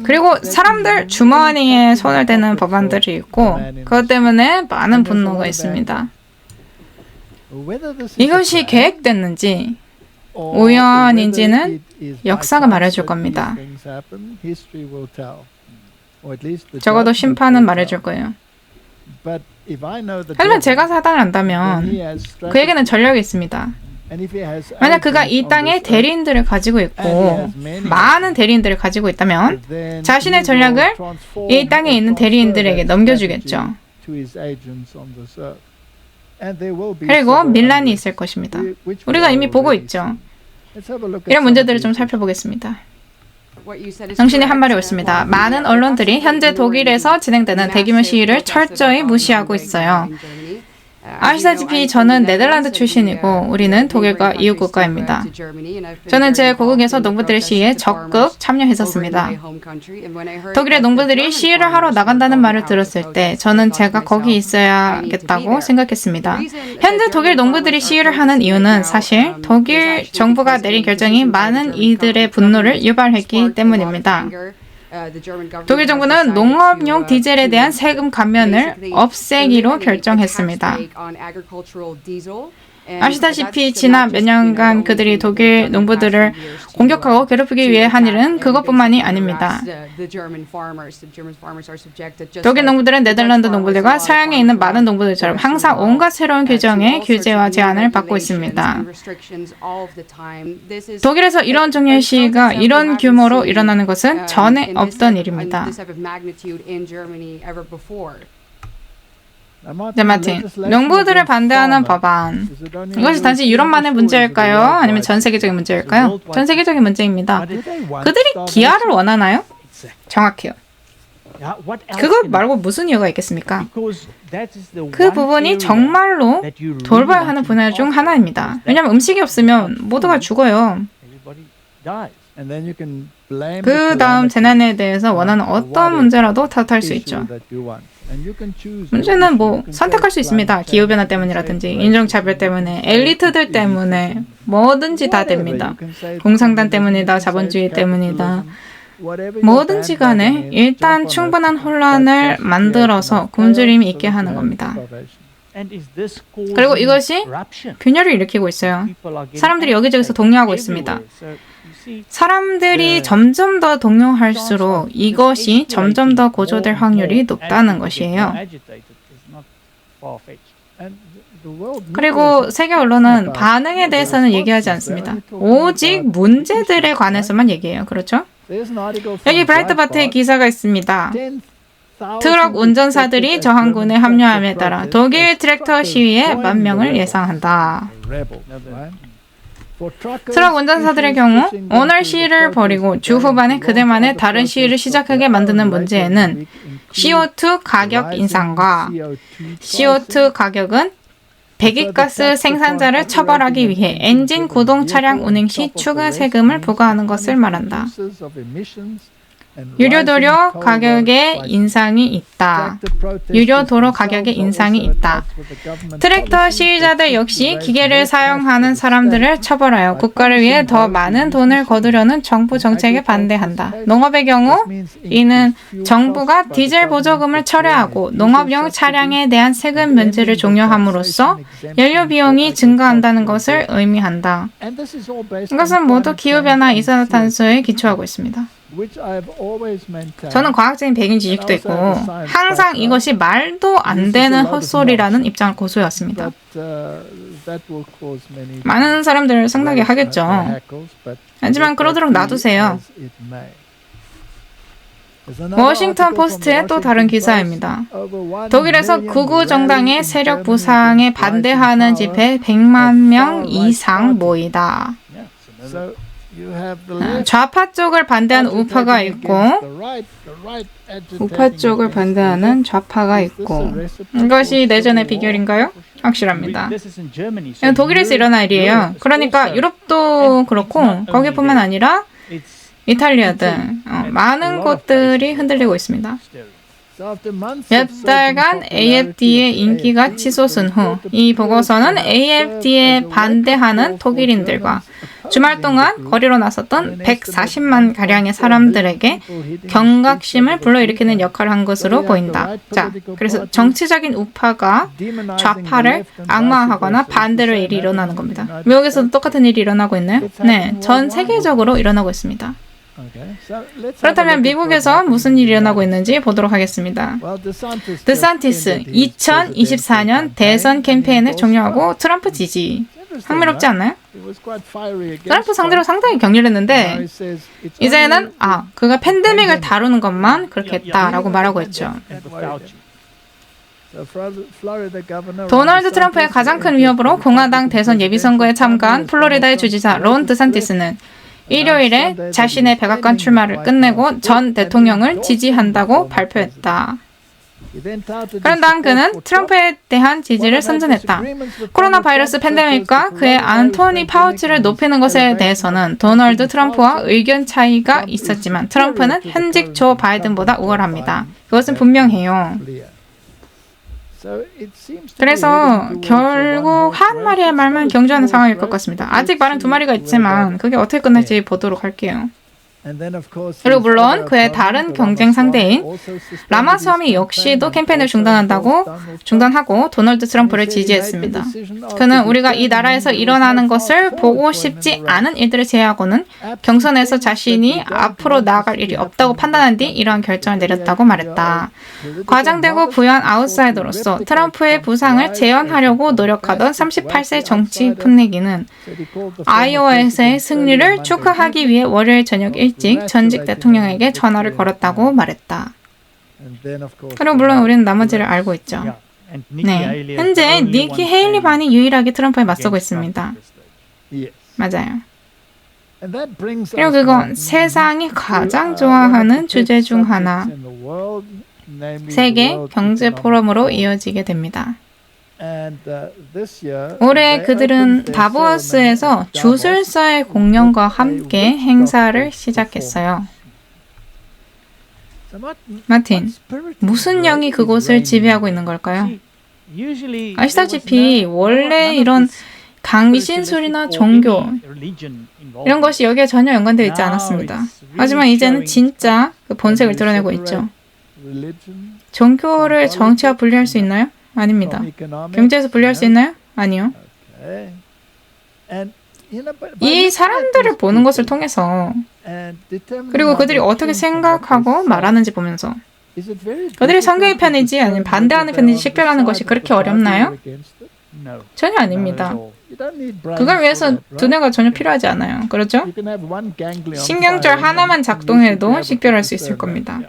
그리고 사람들 주머니에 손을 대는 법안들이 있고 그것 때문에 많은 분노가 있습니다. 이것이 계획됐는지 우연인지는 역사가 말해줄 겁니다. 적어도 심판은 말해줄 거예요. 하지만 제가 사단을 안다면 그에게는 전력이 있습니다. 만약 그가 이 땅에 대리인들을 가지고 있고 많은 대리인들을 가지고 있다면 자신의 전략을 이 땅에 있는 대리인들에게 넘겨주겠죠. 그리고 밀란이 있을 것입니다. 우리가 이미 보고 있죠. 이런 문제들을 좀 살펴보겠습니다. 당신이 한 말이 옳습니다. 많은 언론들이 현재 독일에서 진행되는 대규모 시위를 철저히 무시하고 있어요. 아시다시피 저는 네덜란드 출신이고 우리는 독일과 이웃 국가입니다. 저는 제 고국에서 농부들의 시위에 적극 참여했었습니다. 독일의 농부들이 시위를 하러 나간다는 말을 들었을 때 저는 제가 거기 있어야겠다고 생각했습니다. 현재 독일 농부들이 시위를 하는 이유는 사실 독일 정부가 내린 결정이 많은 이들의 분노를 유발했기 때문입니다. 독일 정부는 농업용 디젤에 대한 세금 감면을 없애기로 결정했습니다. 아시다시피 지난 몇 년간 그들이 독일 농부들을 공격하고 괴롭히기 위해 한 일은 그것뿐만이 아닙니다. 독일 농부들은 네덜란드 농부들과 서양에 있는 많은 농부들처럼 항상 온갖 새로운 규제와 제한을 받고 있습니다. 독일에서 이런 종류의 시위가 이런 규모로 일어나는 것은 전에 없던 일입니다. 네, 마틴. 농부들을 반대하는 법안. 이것이 단지 유럽만의 문제일까요? 아니면 전 세계적인 문제일까요? 전 세계적인 문제입니다. 그들이 기아를 원하나요? 정확해요. 그것 말고 무슨 이유가 있겠습니까? 그 부분이 정말로 돌봐야 하는 분야 중 하나입니다. 왜냐하면 음식이 없으면 모두가 죽어요. 그 다음 재난에 대해서 원하는 어떤 문제라도 탓할 수 있죠. 문제는 선택할 수 있습니다. 기후변화 때문이라든지 인종차별 때문에 엘리트들 때문에 뭐든지 다 됩니다. 공산당 때문이다. 자본주의 때문이다. 뭐든지 간에 일단 충분한 혼란을 만들어서 굶주림이 있게 하는 겁니다. 그리고 이것이 균열을 일으키고 있어요. 사람들이 여기저기서 동요하고 있습니다. 사람들이 점점 더 동요할수록 이것이 점점 더 고조될 확률이 높다는 것이에요. 그리고 세계 언론은 반응에 대해서는 얘기하지 않습니다. 오직 문제들에 관해서만 얘기해요. 그렇죠? 여기 브라이트바트의 기사가 있습니다. 트럭 운전사들이 저항군에 합류함에 따라 독일 트랙터 시위에 10,000명을 예상한다. 트럭 운전사들의 경우 오늘 시위를 벌이고 주 후반에 그들만의 다른 시위를 시작하게 만드는 문제에는 CO2 가격 인상과 CO2 가격은 배기가스 생산자를 처벌하기 위해 엔진 구동 차량 운행 시 추가 세금을 부과하는 것을 말한다. 유료도로 가격에 인상이 있다. 유료도로 가격에 인상이 있다. 트랙터 시위자들 역시 기계를 사용하는 사람들을 처벌하여 국가를 위해 더 많은 돈을 거두려는 정부 정책에 반대한다. 농업의 경우 이는 정부가 디젤 보조금을 철회하고 농업용 차량에 대한 세금 면제를 종료함으로써 연료 비용이 증가한다는 것을 의미한다. 이것은 모두 기후변화 이산화탄소에 기초하고 있습니다. 저는 과학적인 배경 지식도 있고 항상 이것이 말도 안 되는 헛소리라는 입장을 고수해왔습니다. 많은 사람들을 상나게 하겠죠. 하지만 그러도록 놔두세요. 워싱턴 포스트의 또 다른 기사입니다. 독일에서 극우 정당의 세력 부상에 반대하는 집회 100만 명 이상 모이다. 좌파 쪽을 반대하는 우파가 있고 우파 쪽을 반대하는 좌파가 있고 이것이 내전의 비결인가요? 확실합니다. 이건 독일에서 일어난 일이에요. 그러니까 유럽도 그렇고 거기뿐만 아니라 이탈리아 등 많은 곳들이 흔들리고 있습니다. 몇 달간 AfD의 인기가 치솟은 후 이 보고서는 AfD에 반대하는 독일인들과 주말 동안 거리로 나섰던 140만 가량의 사람들에게 경각심을 불러일으키는 역할을 한 것으로 보인다. 자, 그래서 정치적인 우파가 좌파를 악마화하거나 반대로 일이 일어나는 겁니다. 미국에서도 똑같은 일이 일어나고 있나요? 네, 전 세계적으로 일어나고 있습니다. 그렇다면 미국에서 무슨 일이 일어나고 있는지 보도록 하겠습니다. 드산티스 2024년 대선 캠페인을 종료하고 트럼프 지지. 흥미롭지 않나요? 트럼프 상대로 상당히 격렬했는데 이제는 그가 팬데믹을 다루는 것만 그렇게 했다라고 말하고 있죠. 도널드 트럼프의 가장 큰 위협으로 공화당 대선 예비선거에 참가한 플로리다의 주지사 론 드산티스는 일요일에 자신의 백악관 출마를 끝내고 전 대통령을 지지한다고 발표했다. 그런 다음 그는 트럼프에 대한 지지를 선전했다. 코로나 바이러스 팬데믹과 그의 안토니 파우치를 높이는 것에 대해서는 도널드 트럼프와 의견 차이가 있었지만 트럼프는 현직 조 바이든보다 우월합니다. 그것은 분명해요. 그래서 결국 한 마리의 말만 경주하는 상황일 것 같습니다. 아직 말은 2마리가 있지만 그게 어떻게 끝날지 보도록 할게요. 그리고 물론 그의 다른 경쟁 상대인 라마스와미 역시도 캠페인을 중단하고 도널드 트럼프를 지지했습니다. 그는 우리가 이 나라에서 일어나는 것을 보고 싶지 않은 일들을 제외하고는 경선에서 자신이 앞으로 나아갈 일이 없다고 판단한 뒤 이러한 결정을 내렸다고 말했다. 과장되고 부유한 아웃사이더로서 트럼프의 부상을 재현하려고 노력하던 38세 정치 풋내기는 아이오와에서의 승리를 축하하기 위해 월요일 저녁 일찍 전직 대통령에게 전화를 걸었다고 말했다. 그리고 물론 우리는 나머지를 알고 있죠. 네, 현재 니키 헤일리만이 유일하게 트럼프에 맞서고 있습니다. 맞아요. 그리고 그건 세상이 가장 좋아하는 주제 중 하나, 세계 경제 포럼으로 이어지게 됩니다. 올해 그들은 다보스에서 주술사의 공연과 함께 행사를 시작했어요. 마틴, 무슨 영이 그곳을 지배하고 있는 걸까요? 아시다시피 원래 이런 강신술이나 종교 이런 것이 여기에 전혀 연관되어 있지 않았습니다. 하지만 이제는 진짜 그 본색을 드러내고 있죠. 종교를 정치와 분리할 수 있나요? 아닙니다. 경제에서 분리할 수 있나요? 아니요. 이 사람들을 보는 것을 통해서 그리고 그들이 어떻게 생각하고 말하는지 보면서 그들이 성경의 편이지 아니면 반대하는 편인지 식별하는 것이 그렇게 어렵나요? 전혀 아닙니다. 그걸 위해서 두뇌가 전혀 필요하지 않아요. 그렇죠? 신경절 하나만 작동해도 식별할 수 있을 겁니다.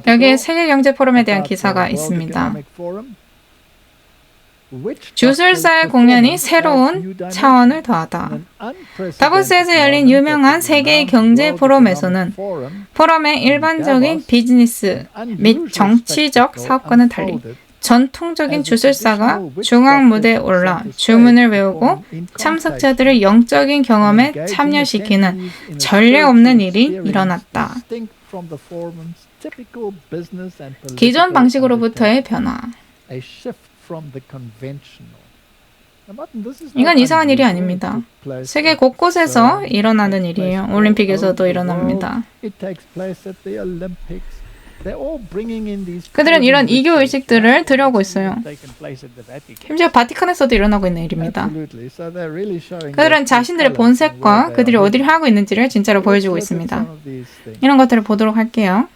여기에 세계경제포럼에 대한 기사가 있습니다. 주술사의 공연이 새로운 차원을 더하다. 다보스에서 열린 유명한 세계 경제 포럼에서는 포럼의 일반적인 비즈니스 및 정치적 사업과는 달리 전통적인 주술사가 중앙 무대에 올라 주문을 외우고 참석자들을 영적인 경험에 참여시키는 전례 없는 일이 일어났다. 기존 방식으로부터의 변화. 이건 이상한 일이 아닙니다. 세계 곳곳에서 일어나는 일이에요. 올림픽에서도 일어납니다. 그들은 이런 이교 의식들을 들여오고 있어요. 심지어 바티칸에서도 일어나고 있는 일입니다. 그들은 자신들의 본색과 그들이 어디를 하고 있는지를 진짜로 보여주고 있습니다. 이런 것들을 보도록 할게요.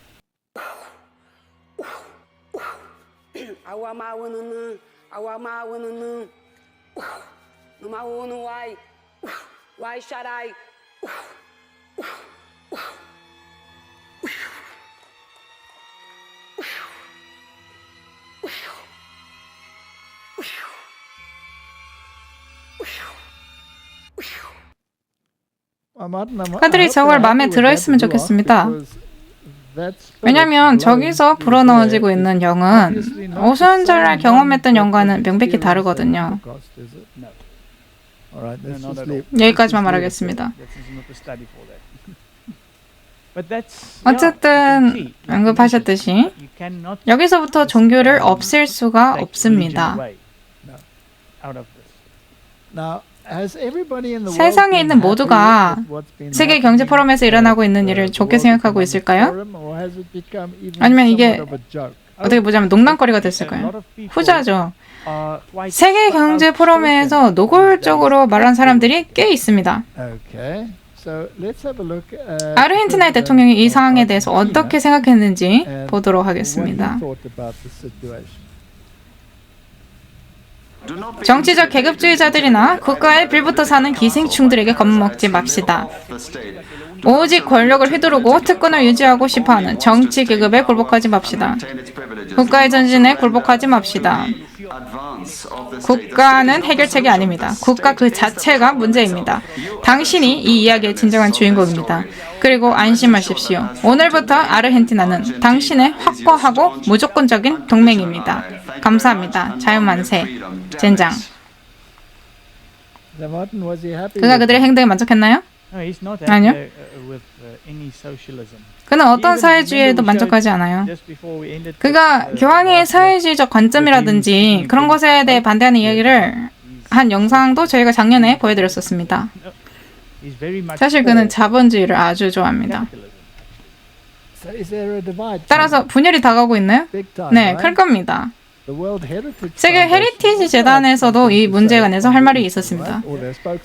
Whew. 그들이 저걸 마음에 들어했으면 좋겠습니다. 왜냐면 저기서 불어넣어지고 있는 영은 오순절날 경험했던 영과는 명백히 다르거든요. 여기까지만 말하겠습니다. 어쨌든 언급하셨듯이 여기서부터 종교를 없앨 수가 없습니다. 세상에 있는 모두가 세계 경제 포럼에서 일어나고 있는 일을 좋게 생각하고 있을까요? 아니면 이게 어떻게 보자면 농담거리가 됐을까요? 후자죠. 세계 경제 포럼에서 노골적으로 말한 사람들이 꽤 있습니다. 아르헨티나의 대통령이 이 상황에 대해서 어떻게 생각했는지 보도록 하겠습니다. 정치적 계급주의자들이나 국가에 빌붙어 사는 기생충들에게 겁먹지 맙시다. 오직 권력을 휘두르고 특권을 유지하고 싶어하는 정치 계급에 굴복하지 맙시다. 국가의 전진에 굴복하지 맙시다. 국가는 해결책이 아닙니다. 국가 그 자체가 문제입니다. 당신이 이 이야기의 진정한 주인공입니다. 그리고 안심하십시오. 오늘부터 아르헨티나는 당신의 확고하고 무조건적인 동맹입니다. 감사합니다. 자유만세. 젠장. 그가 그들의 행동에 만족했나요? 아니요. 그는 어떤 사회주의에도 만족하지 않아요. 그가 교황의 사회주의적 관점이라든지 그런 것에 대해 반대하는 이야기를 한 영상도 저희가 작년에 보여드렸었습니다. 사실 그는 자본주의를 아주 좋아합니다. 따라서 분열이 다가오고 있나요? 네, 클 겁니다. 세계 헤리티지 재단에서도 이 문제에 관해서 할 말이 있었습니다.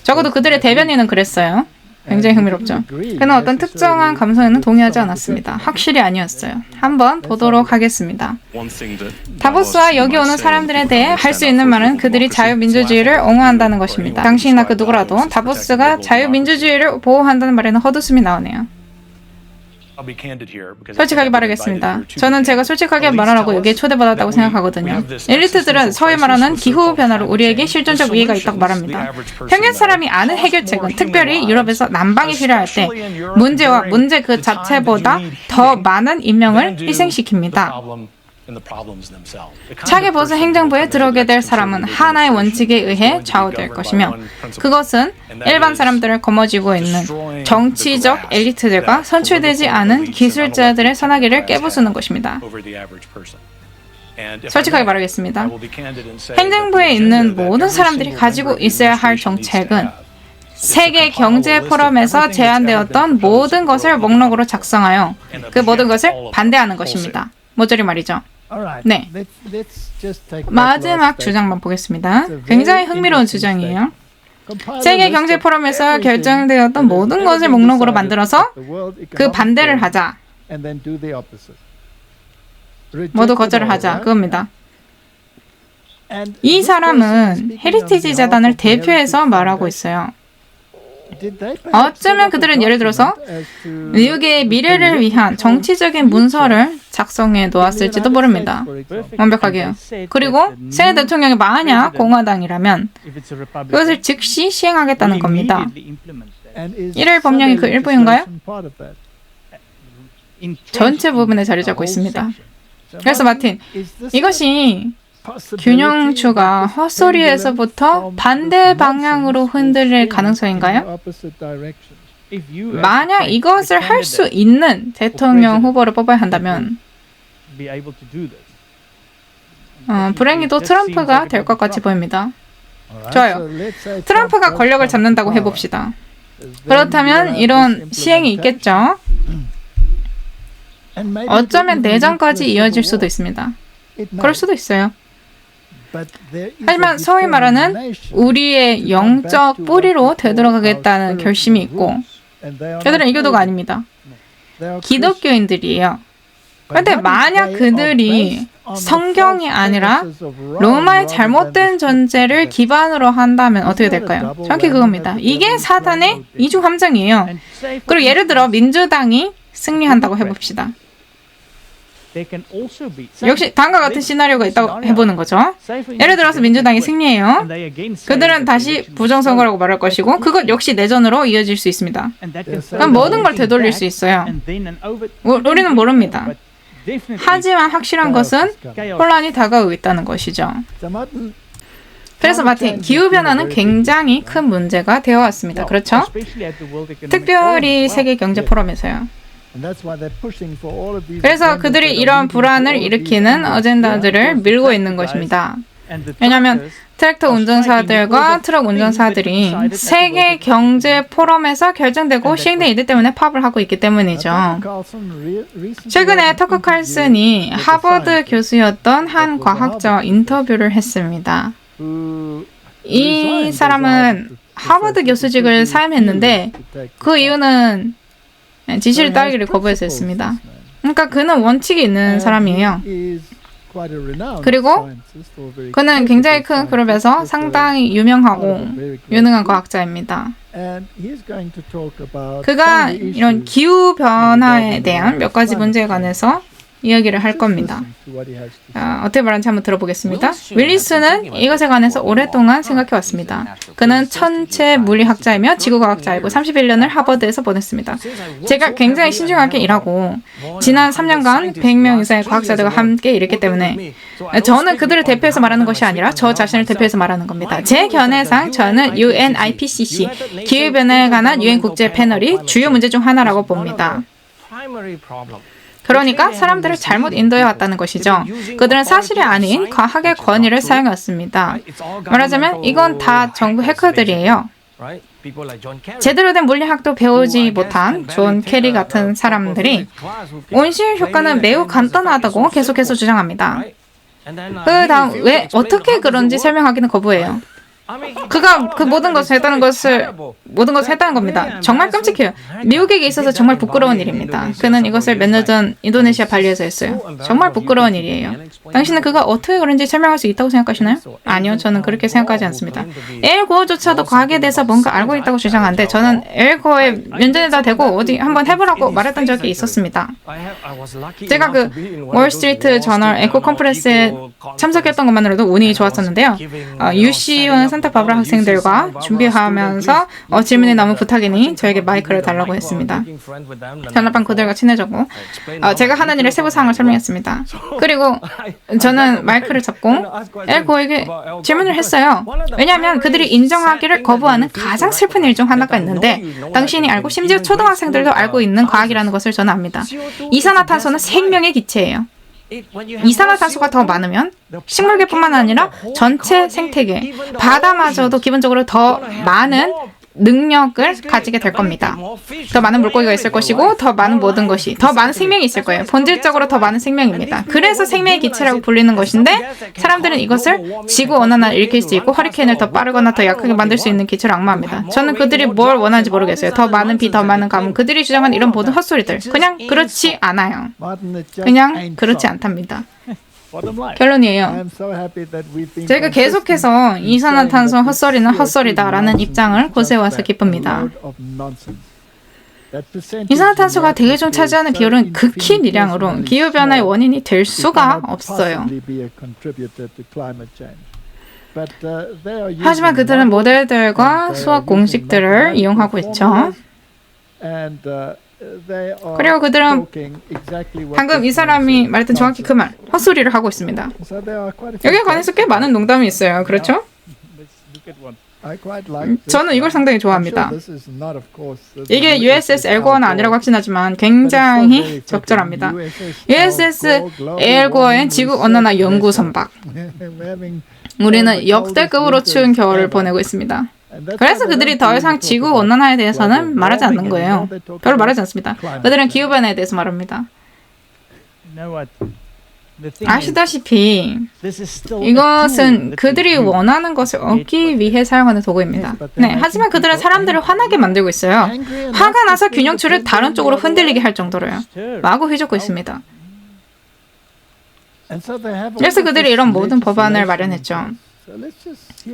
적어도 그들의 대변인은 그랬어요. 굉장히 흥미롭죠. 그는 어떤 특정한 감성에는 동의하지 않았습니다. 확실히 아니었어요. 한번 보도록 하겠습니다. 다보스와 여기 오는 사람들에 대해 할 수 있는 말은 그들이 자유민주주의를 옹호한다는 것입니다. 당신이나 그 누구라도 다보스가 자유민주주의를 보호한다는 말에는 헛웃음이 나오네요. 솔직하게 말하겠습니다. 저는 제가 솔직하게 말하라고 여기에 초대받았다고 생각하거든요. 엘리트들은 소위 말하는 기후변화로 우리에게 실존적 위해가 있다고 말합니다. 평균 사람이 아는 해결책은 특별히 유럽에서 난방이 필요할 때 문제 그 자체보다 더 많은 인명을 희생시킵니다. 차기 보수 행정부에 들어오게 될 사람은 하나의 원칙에 의해 좌우될 것이며 그것은 일반 사람들을 거머쥐고 있는 정치적 엘리트들과 선출되지 않은 기술자들의 선하기를 깨부수는 것입니다. 솔직하게 말하겠습니다. 행정부에 있는 모든 사람들이 가지고 있어야 할 정책은 세계 경제 포럼에서 제안되었던 모든 것을 목록으로 작성하여 그 모든 것을 반대하는 것입니다. 모조리 말이죠. 네. 마지막 주장만 보겠습니다. 굉장히 흥미로운 주장이에요. 세계 경제 포럼에서 결정되었던 모든 것을 목록으로 만들어서 그 반대를 하자. 모두 거절을 하자. 그겁니다. 이 사람은 헤리티지 재단을 대표해서 말하고 있어요. 어쩌면 그들은 예를 들어서 미국의 미래를 위한 정치적인 문서를 작성해 놓았을지도 모릅니다. 완벽하게요. 그리고 새 대통령이 만약 공화당이라면 그것을 즉시 시행하겠다는 겁니다. 1일 법령이 그 일부인가요? 전체 부분에 자리 잡고 있습니다. 그래서 마틴, 이것이 균형추가 헛소리에서부터 반대 방향으로 흔들릴 가능성인가요? 만약 이것을 할 수 있는 대통령 후보를 뽑아야 한다면 불행히도 트럼프가 될 것 같이 보입니다. 좋아요. 트럼프가 권력을 잡는다고 해봅시다. 그렇다면 이런 시행이 있겠죠. 어쩌면 내전까지 이어질 수도 있습니다. 그럴 수도 있어요. 하지만 소위 말하는 우리의 영적 뿌리로 되돌아가겠다는 결심이 있고 그들은 이교도가 아닙니다. 기독교인들이에요. 그런데 만약 그들이 성경이 아니라 로마의 잘못된 전제를 기반으로 한다면 어떻게 될까요? 정확히 그겁니다. 이게 사단의 이중 함정이에요. 그리고 예를 들어 민주당이 승리한다고 해봅시다. 역시 다음과 같은 시나리오가 있다고 해보는 거죠. 예를 들어서 민주당이 승리해요. 그들은 다시 부정선거라고 말할 것이고 그것 역시 내전으로 이어질 수 있습니다. 그럼 모든 걸 되돌릴 수 있어요. 우리는 모릅니다. 하지만 확실한 것은 혼란이 다가오고 있다는 것이죠. 그래서 마틴, 기후변화는 굉장히 큰 문제가 되어왔습니다. 그렇죠? 특별히 세계경제포럼에서요. 그래서 그들이 이런 불안을 일으키는 어젠다들을 밀고 있는 것입니다. 왜냐하면 트랙터 운전사들과 트럭 운전사들이 세계 경제 포럼에서 결정되고 시행된 일들 때문에 파업을 하고 있기 때문이죠. 최근에 터커 칼슨이 하버드 교수였던 한 과학자와 인터뷰를 했습니다. 이 사람은 하버드 교수직을 사임했는데 그 이유는 지시를 따르기를 거부해서 했습니다. 그러니까 그는 원칙이 있는 사람이에요. 그리고 그는 굉장히 큰 그룹에서 상당히 유명하고 유능한 과학자입니다. 그가 이런 기후변화에 대한 몇 가지 문제에 관해서 이야기를 할 겁니다. 어떻게 말하는지 한번 들어보겠습니다. 윌리스는 이것에 관해서 오랫동안 생각해왔습니다. 그는 천체 물리학자이며 지구과학자이고 31년을 하버드에서 보냈습니다. 제가 굉장히 신중하게 일하고 지난 3년간 100명 이상의 과학자들과 함께 일했기 때문에 저는 그들을 대표해서 말하는 것이 아니라 저 자신을 대표해서 말하는 겁니다. 제 견해상 저는 UNIPCC, 기후변화에 관한 유엔 국제 패널이 주요 문제 중 하나라고 봅니다. 그러니까 사람들을 잘못 인도해 왔다는 것이죠. 그들은 사실이 아닌 과학의 권위를 사용했습니다. 말하자면 이건 다 정부 해커들이에요. 제대로 된 물리학도 배우지 못한 존 캐리 같은 사람들이 온실 효과는 매우 간단하다고 계속해서 주장합니다. 그 다음 왜 어떻게 그런지 설명하기는 거부해요. 그가 그 모든 것을 했다는 겁니다. 정말 끔찍해요. 미국에게 있어서 정말 부끄러운 일입니다. 그는 이것을 몇 년 전 인도네시아 발리에서 했어요. 정말 부끄러운 일이에요. 당신은 그가 어떻게 그런지 설명할 수 있다고 생각하시나요? 아니요, 저는 그렇게 생각하지 않습니다. 엘고어조차도 과학에 대해서 뭔가 알고 있다고 주장하는데 저는 엘고어에 면전에다 대고 어디 한번 해보라고 말했던 적이 있었습니다. 제가 그 월스트리트 저널 에코 컨퍼런스에 참석했던 것만으로도 운이 좋았었는데요. UC원 산타바바라 학생들과 준비하면서 질문이 너무 부탁이니 저에게 마이크를 달라고 했습니다. 전화방 그들과 친해졌고 제가 하는 일의 세부사항을 설명했습니다. 그리고 저는 마이크를 잡고 엘고에게 질문을 했어요. 왜냐하면 그들이 인정하기를 거부하는 가장 슬픈 일 중 하나가 있는데 당신이 알고 심지어 초등학생들도 알고 있는 과학이라는 것을 저는 압니다. 이산화탄소는 생명의 기체예요. 이산화탄소가 더 많으면 식물계뿐만 아니라 전체 생태계, 바다마저도 기본적으로 더 많은 능력을 가지게 될 겁니다. 더 많은 물고기가 있을 것이고 더 많은 모든 것이, 더 많은 생명이 있을 거예요. 본질적으로 더 많은 생명입니다. 그래서 생명의 기체라고 불리는 것인데 사람들은 이것을 지구온난화를 일으킬 수 있고 허리케인을 더 빠르거나 더 약하게 만들 수 있는 기체로 악마합니다. 저는 그들이 뭘 원하는지 모르겠어요. 더 많은 비, 더 많은 가뭄, 그들이 주장한 이런 모든 헛소리들 그냥 그렇지 않아요. 그냥 그렇지 않답니다. 결론이에요. 제가 계속해서 이산화탄소 헛소리는 헛소리다라는 입장을 고수해와서 기쁩니다. 이산화탄소가 대기 중 차지하는 비율은 극히 미량으로 기후변화의 원인이 될 수가 없어요. 하지만 그들은 모델들과 수학 공식들을 이용하고 있죠. 그리고 그들은 방금 이 사람이 말했던 정확히 그 말, 헛소리를 하고 있습니다. 여기에 관해서 꽤 많은 농담이 있어요. 그렇죠? 저는 이걸 상당히 좋아합니다. 이게 USS 엘고어는 아니라고 확신하지만 굉장히 적절합니다. USS 엘고어의 지구온난화 연구 선박. 우리는 역대급으로 추운 겨울을 보내고 있습니다. 그래서 그들이 더 이상 지구온난화에 대해서는 말하지 않는 거예요. 별로 말하지 않습니다. 그들은 기후변화에 대해서 말합니다. 아시다시피 이것은 그들이 원하는 것을 얻기 위해 사용하는 도구입니다. 네, 하지만 그들은 사람들을 화나게 만들고 있어요. 화가 나서 균형추를 다른 쪽으로 흔들리게 할 정도로요. 마구 휘젓고 있습니다. 그래서 그들이 이런 모든 법안을 마련했죠.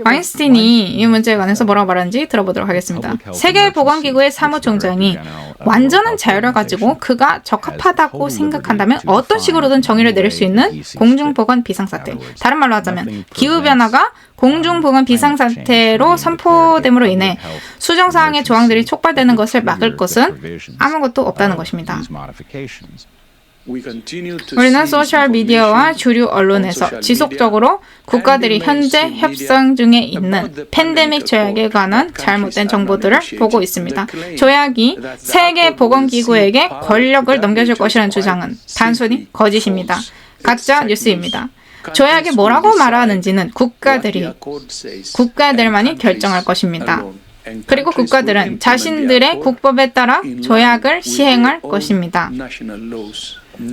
와인스타인이 이 문제에 관해서 뭐라고 말하는지 들어보도록 하겠습니다. 세계보건기구의 사무총장이 완전한 자유를 가지고 그가 적합하다고 생각한다면 어떤 식으로든 정의를 내릴 수 있는 공중보건 비상사태. 다른 말로 하자면 기후변화가 공중보건 비상사태로 선포됨으로 인해 수정사항의 조항들이 촉발되는 것을 막을 것은 아무것도 없다는 것입니다. 우리는 소셜미디어와 주류 언론에서 지속적으로 국가들이 현재 협상 중에 있는 팬데믹 조약에 관한 잘못된 정보들을 보고 있습니다. 조약이 세계보건기구에게 권력을 넘겨줄 것이라는 주장은 단순히 거짓입니다. 가짜 뉴스입니다. 조약이 뭐라고 말하는지는 국가들만이 결정할 것입니다. 그리고 국가들은 자신들의 국법에 따라 조약을 시행할 것입니다.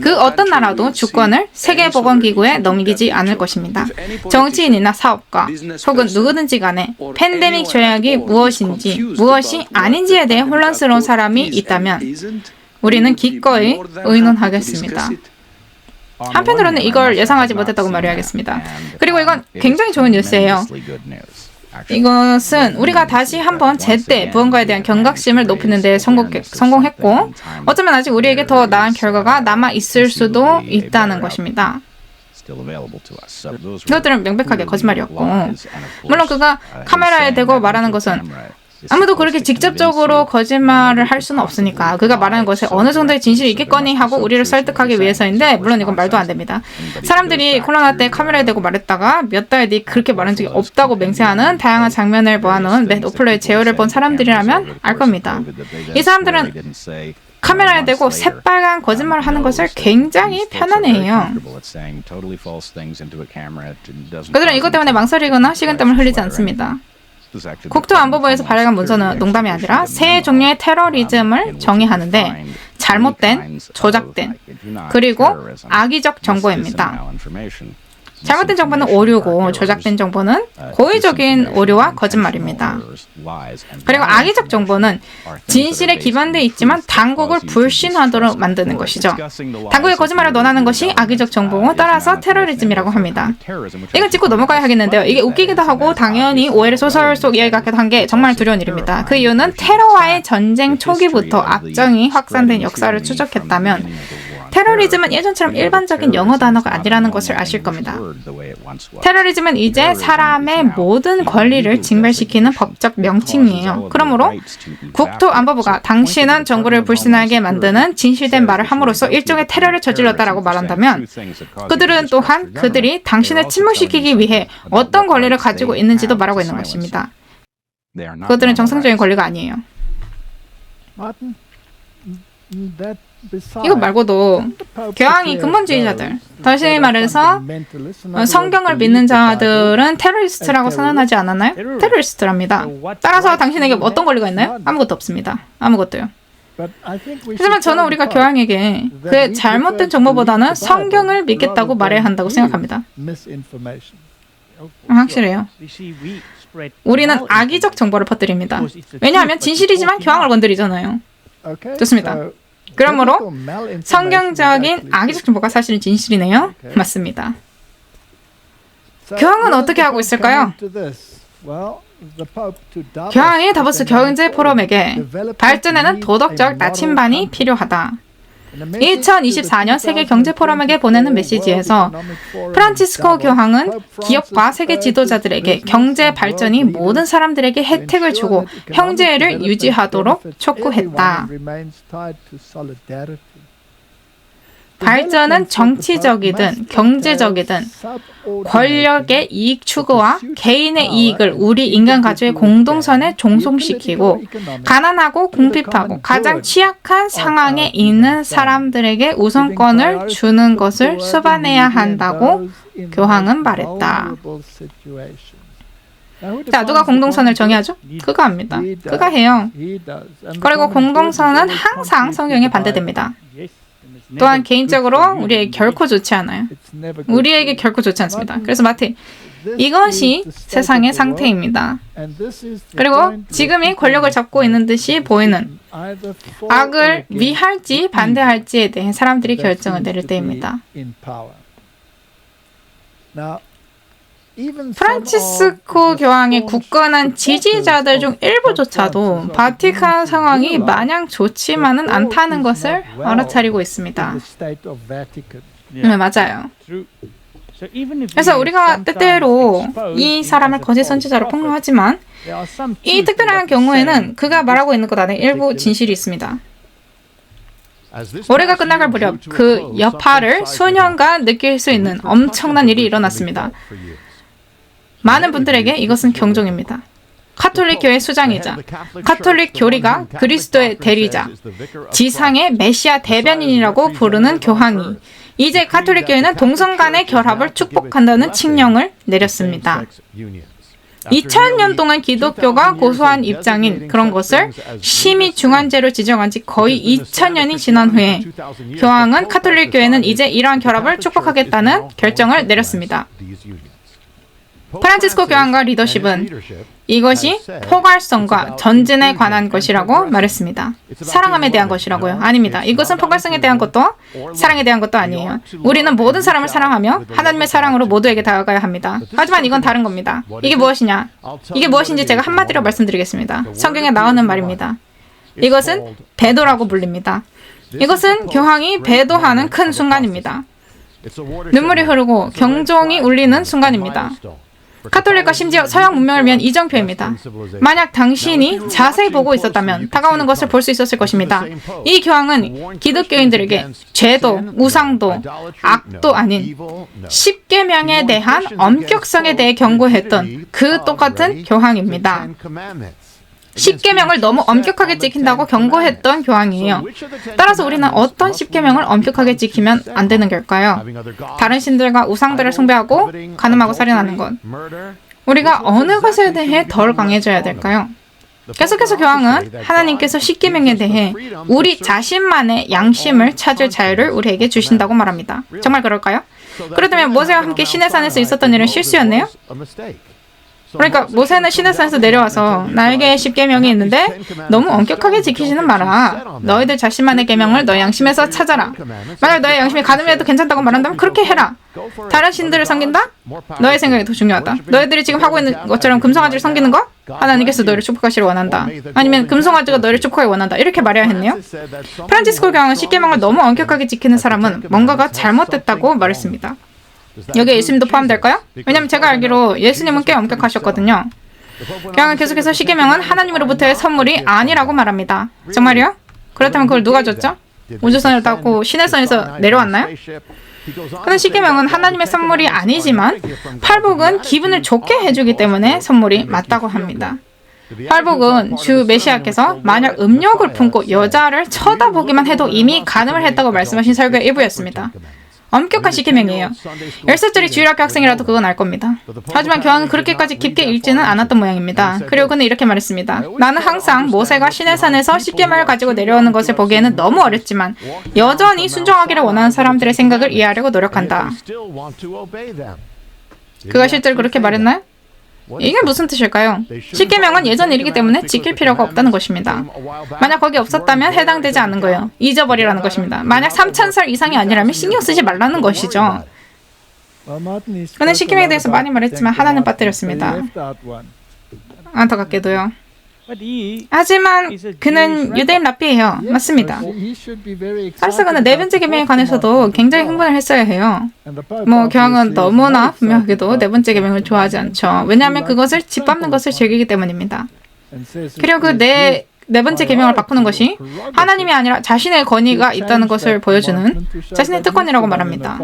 그 어떤 나라도 주권을 세계보건기구에 넘기지 않을 것입니다. 정치인이나 사업가 혹은 누구든지 간에 팬데믹 조약이 무엇인지 무엇이 아닌지에 대해 혼란스러운 사람이 있다면 우리는 기꺼이 의논하겠습니다. 한편으로는 이걸 예상하지 못했다고 말해야겠습니다. 그리고 이건 굉장히 좋은 뉴스예요. 이것은 우리가 다시 한번 제때 무언가에 대한 경각심을 높이는 데 성공했고 어쩌면 아직 우리에게 더 나은 결과가 남아 있을 수도 있다는 것입니다. 그것들은 명백하게 거짓말이었고 물론 그가 카메라에 대고 말하는 것은 아무도 그렇게 직접적으로 거짓말을 할 수는 없으니까 그가 말하는 것에 어느 정도의 진실이 있겠거니 하고 우리를 설득하기 위해서인데 물론 이건 말도 안 됩니다. 사람들이 코로나 때 카메라에 대고 말했다가 몇 달 뒤 그렇게 말한 적이 없다고 맹세하는 다양한 장면을 모아놓은 맷 오플러의 제어를 본 사람들이라면 알 겁니다. 이 사람들은 카메라에 대고 새빨간 거짓말을 하는 것을 굉장히 편안해해요. 그들은 이것 때문에 망설이거나 식은땀을 흘리지 않습니다. 국토안보부에서 발행한 문서는 농담이 아니라 세 종류의 테러리즘을 정의하는데 잘못된, 조작된, 그리고 악의적 정보입니다. 잘못된 정보는 오류고 조작된 정보는 고의적인 오류와 거짓말입니다. 그리고 악의적 정보는 진실에 기반돼 있지만 당국을 불신하도록 만드는 것이죠. 당국의 거짓말을 논하는 것이 악의적 정보고 따라서 테러리즘이라고 합니다. 이건 짚고 넘어가야 하겠는데요. 이게 웃기기도 하고 당연히 오해를 소설 속 이야기 같기도 한 게 정말 두려운 일입니다. 그 이유는 테러와의 전쟁 초기부터 악정이 확산된 역사를 추적했다면 테러리즘은 예전처럼 일반적인 영어 단어가 아니라는 것을 아실 겁니다. 테러리즘은 이제 사람의 모든 권리를 징발시키는 법적 명칭이에요. 그러므로 국토안보부가 당신은 정부를 불신하게 만드는 진실된 말을 함으로써 일종의 테러를 저질렀다라고 말한다면 그들은 또한 그들이 당신을 침묵시키기 위해 어떤 권리를 가지고 있는지도 말하고 있는 것입니다. 그것들은 정상적인 권리가 아니에요. 이것 말고도 교황이 근본주의자들, 다시 말해서 성경을 믿는 자들은 테러리스트라고 선언하지 않았나요? 테러리스트랍니다. 따라서 당신에게 어떤 권리가 있나요? 아무것도 없습니다. 아무것도요. 하지만 저는 우리가 교황에게 그의 잘못된 정보보다는 성경을 믿겠다고 말해야 한다고 생각합니다. 확실해요. 우리는 악의적 정보를 퍼뜨립니다. 왜냐하면 진실이지만 교황을 건드리잖아요. 좋습니다. 그러므로 성경적인 악의적 정보가 사실은 진실이네요. 맞습니다. 교황은 어떻게 하고 있을까요? 교황이 다보스 경제 포럼에게 발전에는 도덕적 나침반이 필요하다. 2024년 세계 경제 포럼에게 보내는 메시지에서 프란치스코 교황은 기업과 세계 지도자들에게 경제 발전이 모든 사람들에게 혜택을 주고 형제를 유지하도록 촉구했다. 발전은 정치적이든 경제적이든 권력의 이익 추구와 개인의 이익을 우리 인간 가족의 공동선에 종속시키고 가난하고 궁핍하고 가장 취약한 상황에 있는 사람들에게 우선권을 주는 것을 수반해야 한다고 교황은 말했다. 자, 누가 공동선을 정의하죠? 그가 합니다. 그가 해요. 그리고 공동선은 항상 성경에 반대됩니다. 또한 개인적으로 우리에게 결코 좋지 않아요. 우리에게 결코 좋지 않습니다. 그래서 마티, 이것이 세상의 상태입니다. 그리고 지금이 권력을 잡고 있는 듯이 보이는 악을 위할지 반대할지에 대해 사람들이 결정을 내릴 때입니다. 프란치스코 교황의 굳건한 지지자들 중 일부조차도 바티칸 상황이 마냥 좋지만은 않다는 것을 알아차리고 있습니다. 네, 맞아요. 그래서 우리가 때때로 이 사람을 거짓 선지자로 폭로하지만 이 특별한 경우에는 그가 말하고 있는 것 안에 일부 진실이 있습니다. 올해가 끝나갈 무렵 그 여파를 수년간 느낄 수 있는 엄청난 일이 일어났습니다. 많은 분들에게 이것은 경종입니다. 카톨릭 교회 수장이자 카톨릭 교리가 그리스도의 대리자, 지상의 메시아 대변인이라고 부르는 교황이 이제 카톨릭 교회는 동성 간의 결합을 축복한다는 칙령을 내렸습니다. 2000년 동안 기독교가 고수한 입장인 그런 것을 심히 중한죄로 지정한 지 거의 2000년이 지난 후에 교황은 카톨릭 교회는 이제 이러한 결합을 축복하겠다는 결정을 내렸습니다. 프란치스코 교황과 리더십은 이것이 포괄성과 전진에 관한 것이라고 말했습니다. 사랑함에 대한 것이라고요? 아닙니다. 이것은 포괄성에 대한 것도 사랑에 대한 것도 아니에요. 우리는 모든 사람을 사랑하며 하나님의 사랑으로 모두에게 다가가야 합니다. 하지만 이건 다른 겁니다. 이게 무엇이냐? 이게 무엇인지 제가 한마디로 말씀드리겠습니다. 성경에 나오는 말입니다. 이것은 배도라고 불립니다. 이것은 교황이 배도하는 큰 순간입니다. 눈물이 흐르고 경종이 울리는 순간입니다. 카톨릭과 심지어 서양 문명을 위한 이정표입니다. 만약 당신이 자세히 보고 있었다면 다가오는 것을 볼 수 있었을 것입니다. 이 교황은 기독교인들에게 죄도, 우상도, 악도 아닌 십계명에 대한 엄격성에 대해 경고했던 그 똑같은 교황입니다. 십계명을 너무 엄격하게 지킨다고 경고했던 교황이에요. 따라서 우리는 어떤 십계명을 엄격하게 지키면 안 되는 걸까요? 다른 신들과 우상들을 숭배하고 간음하고 살인하는 것. 우리가 어느 것에 대해 덜 강해져야 될까요? 계속해서 교황은 하나님께서 십계명에 대해 우리 자신만의 양심을 찾을 자유를 우리에게 주신다고 말합니다. 정말 그럴까요? 그렇다면 모세와 함께 시내산에서 있었던 일은 실수였네요? 그러니까 모세는 시내산에서 내려와서 나에게 십계명이 있는데 너무 엄격하게 지키지는 마라. 너희들 자신만의 계명을 너의 양심에서 찾아라. 만약 너의 양심이 가늠해도 괜찮다고 말한다면 그렇게 해라. 다른 신들을 섬긴다? 너의 생각이 더 중요하다. 너희들이 지금 하고 있는 것처럼 금송아지를 섬기는 거? 하나님께서 너희를 축복하시길 원한다. 아니면 금송아지가 너희를 축복하길 원한다. 이렇게 말해야 했네요. 프란치스코 교황은 십계명을 너무 엄격하게 지키는 사람은 뭔가가 잘못됐다고 말했습니다. 여기에 예수님도 포함될까요? 왜냐하면 제가 알기로 예수님은 꽤 엄격하셨거든요. 교황은 계속해서 십계명은 하나님으로부터의 선물이 아니라고 말합니다. 정말이요? 그렇다면 그걸 누가 줬죠? 우주선을 타고 시내선에서 내려왔나요? 그런 십계명은 하나님의 선물이 아니지만 팔복은 기분을 좋게 해주기 때문에 선물이 맞다고 합니다. 팔복은 주 메시아께서 만약 음욕을 품고 여자를 쳐다보기만 해도 이미 간음을 했다고 말씀하신 설교의 일부였습니다. 엄격한 십계명이에요. 10살짜리 주일학교 학생이라도 그건 알 겁니다. 하지만 교황은 그렇게까지 깊게 읽지는 않았던 모양입니다. 그리고 그는 이렇게 말했습니다. 나는 항상 모세가 시내산에서 십계명을 가지고 내려오는 것을 보기에는 너무 어렵지만 여전히 순종하기를 원하는 사람들의 생각을 이해하려고 노력한다. 그가 실제로 그렇게 말했나요? 이게 무슨 뜻일까요? 십계명은 예전 일이기 때문에 지킬 필요가 없다는 것입니다. 만약 거기 없었다면 해당되지 않는 거예요. 잊어버리라는 것입니다. 만약 3000살 이상이 아니라면 신경 쓰지 말라는 것이죠. 그는 십계명에 대해서 많이 말했지만 하나는 빠뜨렸습니다. 안타깝게도요. 하지만 그는 유대인 랍비예요. 맞습니다. 사실상 그는 네 번째 계명에 관해서도 굉장히 흥분을 했어야 해요. 교황은 너무나 분명하게도 네 번째 계명을 좋아하지 않죠. 왜냐하면 그것을 짓밟는 것을 즐기기 때문입니다. 그리고 그 네 번째 계명을 바꾸는 것이 하나님이 아니라 자신의 권위가 있다는 것을 보여주는 자신의 특권이라고 말합니다.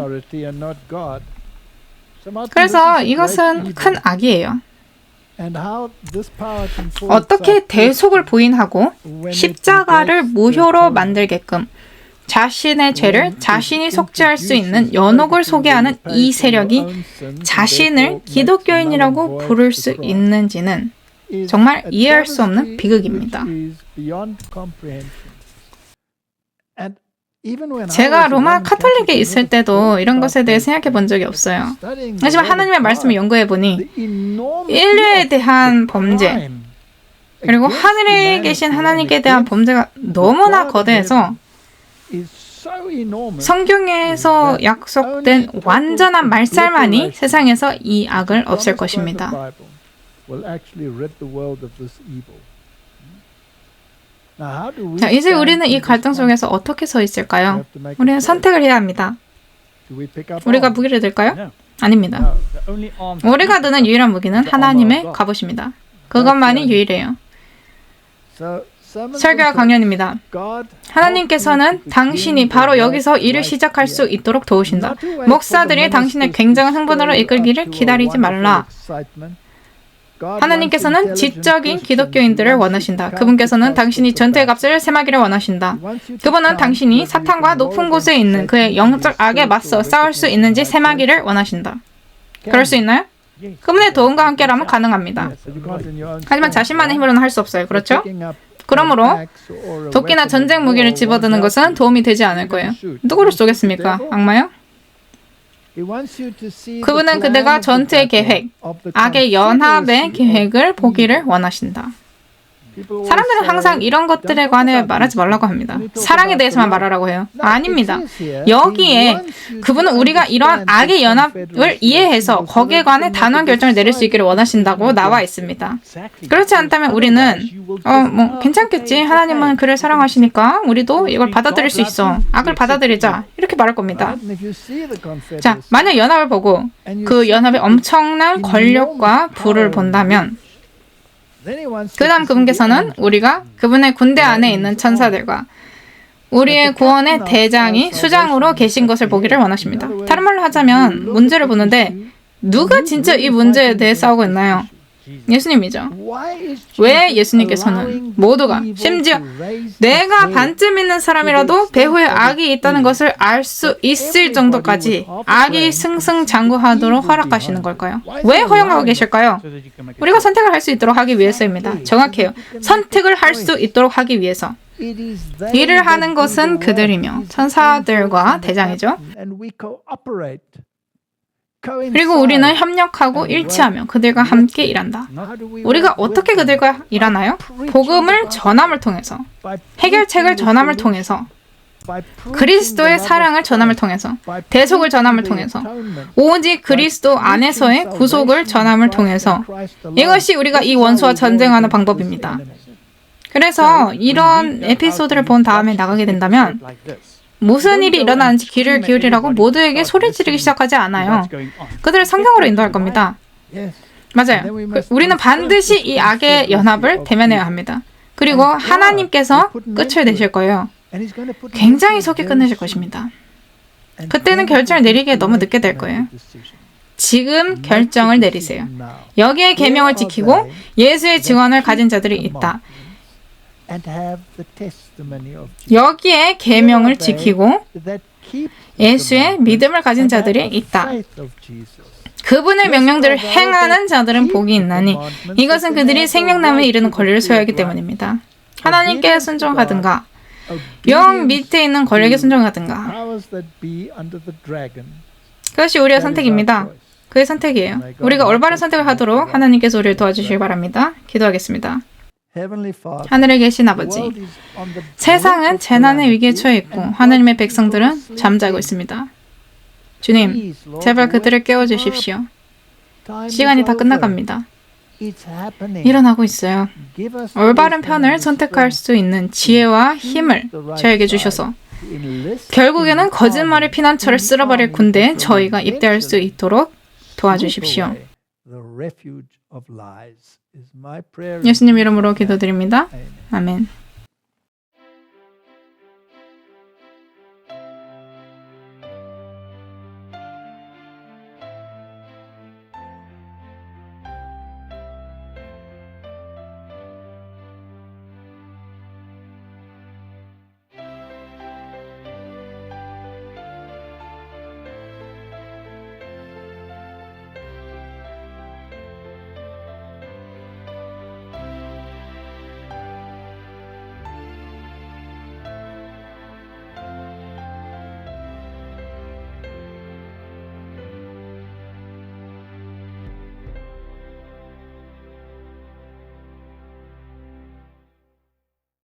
그래서 이것은 큰 악이에요. 어떻게 대속을 부인하고 십자가를 무효로 만들게끔 자신의 죄를 자신이 속죄할 수 있는 연옥을 소개하는 이 세력이 자신을 기독교인이라고 부를 수 있는지는 정말 이해할 수 없는 비극입니다. 제가 로마 카톨릭에 있을 때도 이런 것에 대해 생각해 본 적이 없어요. 하지만 하나님의 말씀을 연구해 보니 인류에 대한 범죄 그리고 하늘에 계신 하나님께 대한 범죄가 너무나 거대해서 성경에서 약속된 완전한 말살만이 세상에서 이 악을 없앨 것입니다. 자, 이제 우리는 이 갈등 속에서 어떻게 서 있을까요? 우리는 선택을 해야 합니다. 우리가 무기를 들까요? 아닙니다. 우리가 드는 유일한 무기는 하나님의 갑옷입니다. 그것만이 유일해요. 설교와 강연입니다. 하나님께서는 당신이 바로 여기서 일을 시작할 수 있도록 도우신다. 목사들이 당신의 굉장한 흥분으로 이끌기를 기다리지 말라. 하나님께서는 지적인 기독교인들을 원하신다. 그분께서는 당신이 전투의 값을 셈하기를 원하신다. 그분은 당신이 사탄과 높은 곳에 있는 그의 영적 악에 맞서 싸울 수 있는지 셈하기를 원하신다. 그럴 수 있나요? 그분의 도움과 함께라면 가능합니다. 하지만 자신만의 힘으로는 할 수 없어요. 그렇죠? 그러므로 도끼나 전쟁 무기를 집어드는 것은 도움이 되지 않을 거예요. 누구를 쏘겠습니까? 악마요? 그분은 그대가 전투의 계획, 악의 연합의 계획을 보기를 원하신다. 사람들은 항상 이런 것들에 관해 말하지 말라고 합니다. 사랑에 대해서만 말하라고 해요. 아닙니다. 여기에 그분은 우리가 이러한 악의 연합을 이해해서 거기에 관해 단호한 결정을 내릴 수 있기를 원하신다고 나와 있습니다. 그렇지 않다면 우리는 괜찮겠지. 하나님은 그를 사랑하시니까 우리도 이걸 받아들일 수 있어. 악을 받아들이자. 이렇게 말할 겁니다. 자, 만약 연합을 보고 그 연합의 엄청난 권력과 부를 본다면 그 다음 그분께서는 우리가 그분의 군대 안에 있는 천사들과 우리의 구원의 대장이 수장으로 계신 것을 보기를 원하십니다. 다른 말로 하자면 문제를 보는데 누가 진짜 이 문제에 대해 싸우고 있나요? 예수님이죠. 왜 예수님께서는 모두가 심지어 내가 반쯤 있는 사람이라도 배후에 악이 있다는 것을 알 수 있을 정도까지 악이 승승장구하도록 허락하시는 걸까요? 왜 허용하고 계실까요? 우리가 선택을 할 수 있도록 하기 위해서입니다. 정확해요. 선택을 할 수 있도록 하기 위해서. 일을 하는 것은 그들이며 천사들과 대장이죠. 그리고 우리는 협력하고 일치하며 그들과 함께 일한다. 우리가 어떻게 그들과 일하나요? 복음을 전함을 통해서, 해결책을 전함을 통해서, 그리스도의 사랑을 전함을 통해서, 대속을 전함을 통해서, 오직 그리스도 안에서의 구속을 전함을 통해서. 이것이 우리가 이 원수와 전쟁하는 방법입니다. 그래서 이런 에피소드를 본 다음에 나가게 된다면 무슨 일이 일어나는지 귀를 기울이라고 모두에게 소리 지르기 시작하지 않아요. 그들을 성경으로 인도할 겁니다. 맞아요. 우리는 반드시 이 악의 연합을 대면해야 합니다. 그리고 하나님께서 끝을 내실 거예요. 굉장히 속이 끝내실 것입니다. 그때는 결정을 내리기에 너무 늦게 될 거예요. 지금 결정을 내리세요. 여기에 계명을 지키고 예수의 증언을 가진 자들이 있다. 여기에 계명을 지키고 예수의 믿음을 가진 자들이 있다. 그분의 명령들을 행하는 자들은 복이 있나니 이것은 그들이 생명나무에 이르는 권리를 소유하기 때문입니다. 하나님께 순종하든가 영 밑에 있는 권력에 순종하든가. 그것이 우리의 선택입니다. 그의 선택이에요. 우리가 올바른 선택을 하도록 하나님께서 우리를 도와주시길 바랍니다. 기도하겠습니다. 하늘에 계신 아버지, 세상은 재난의 위기에 처해 있고 하나님의 백성들은 잠자고 있습니다. 주님, 제발 그들을 깨워주십시오. 시간이 다 끝나갑니다. 일어나고 있어요. 올바른 편을 선택할 수 있는 지혜와 힘을 저에게 주셔서 결국에는 거짓말의 피난처를 쓸어버릴 군대에 저희가 입대할 수 있도록 도와주십시오. 예수님 이름으로 기도드립니다. 아멘.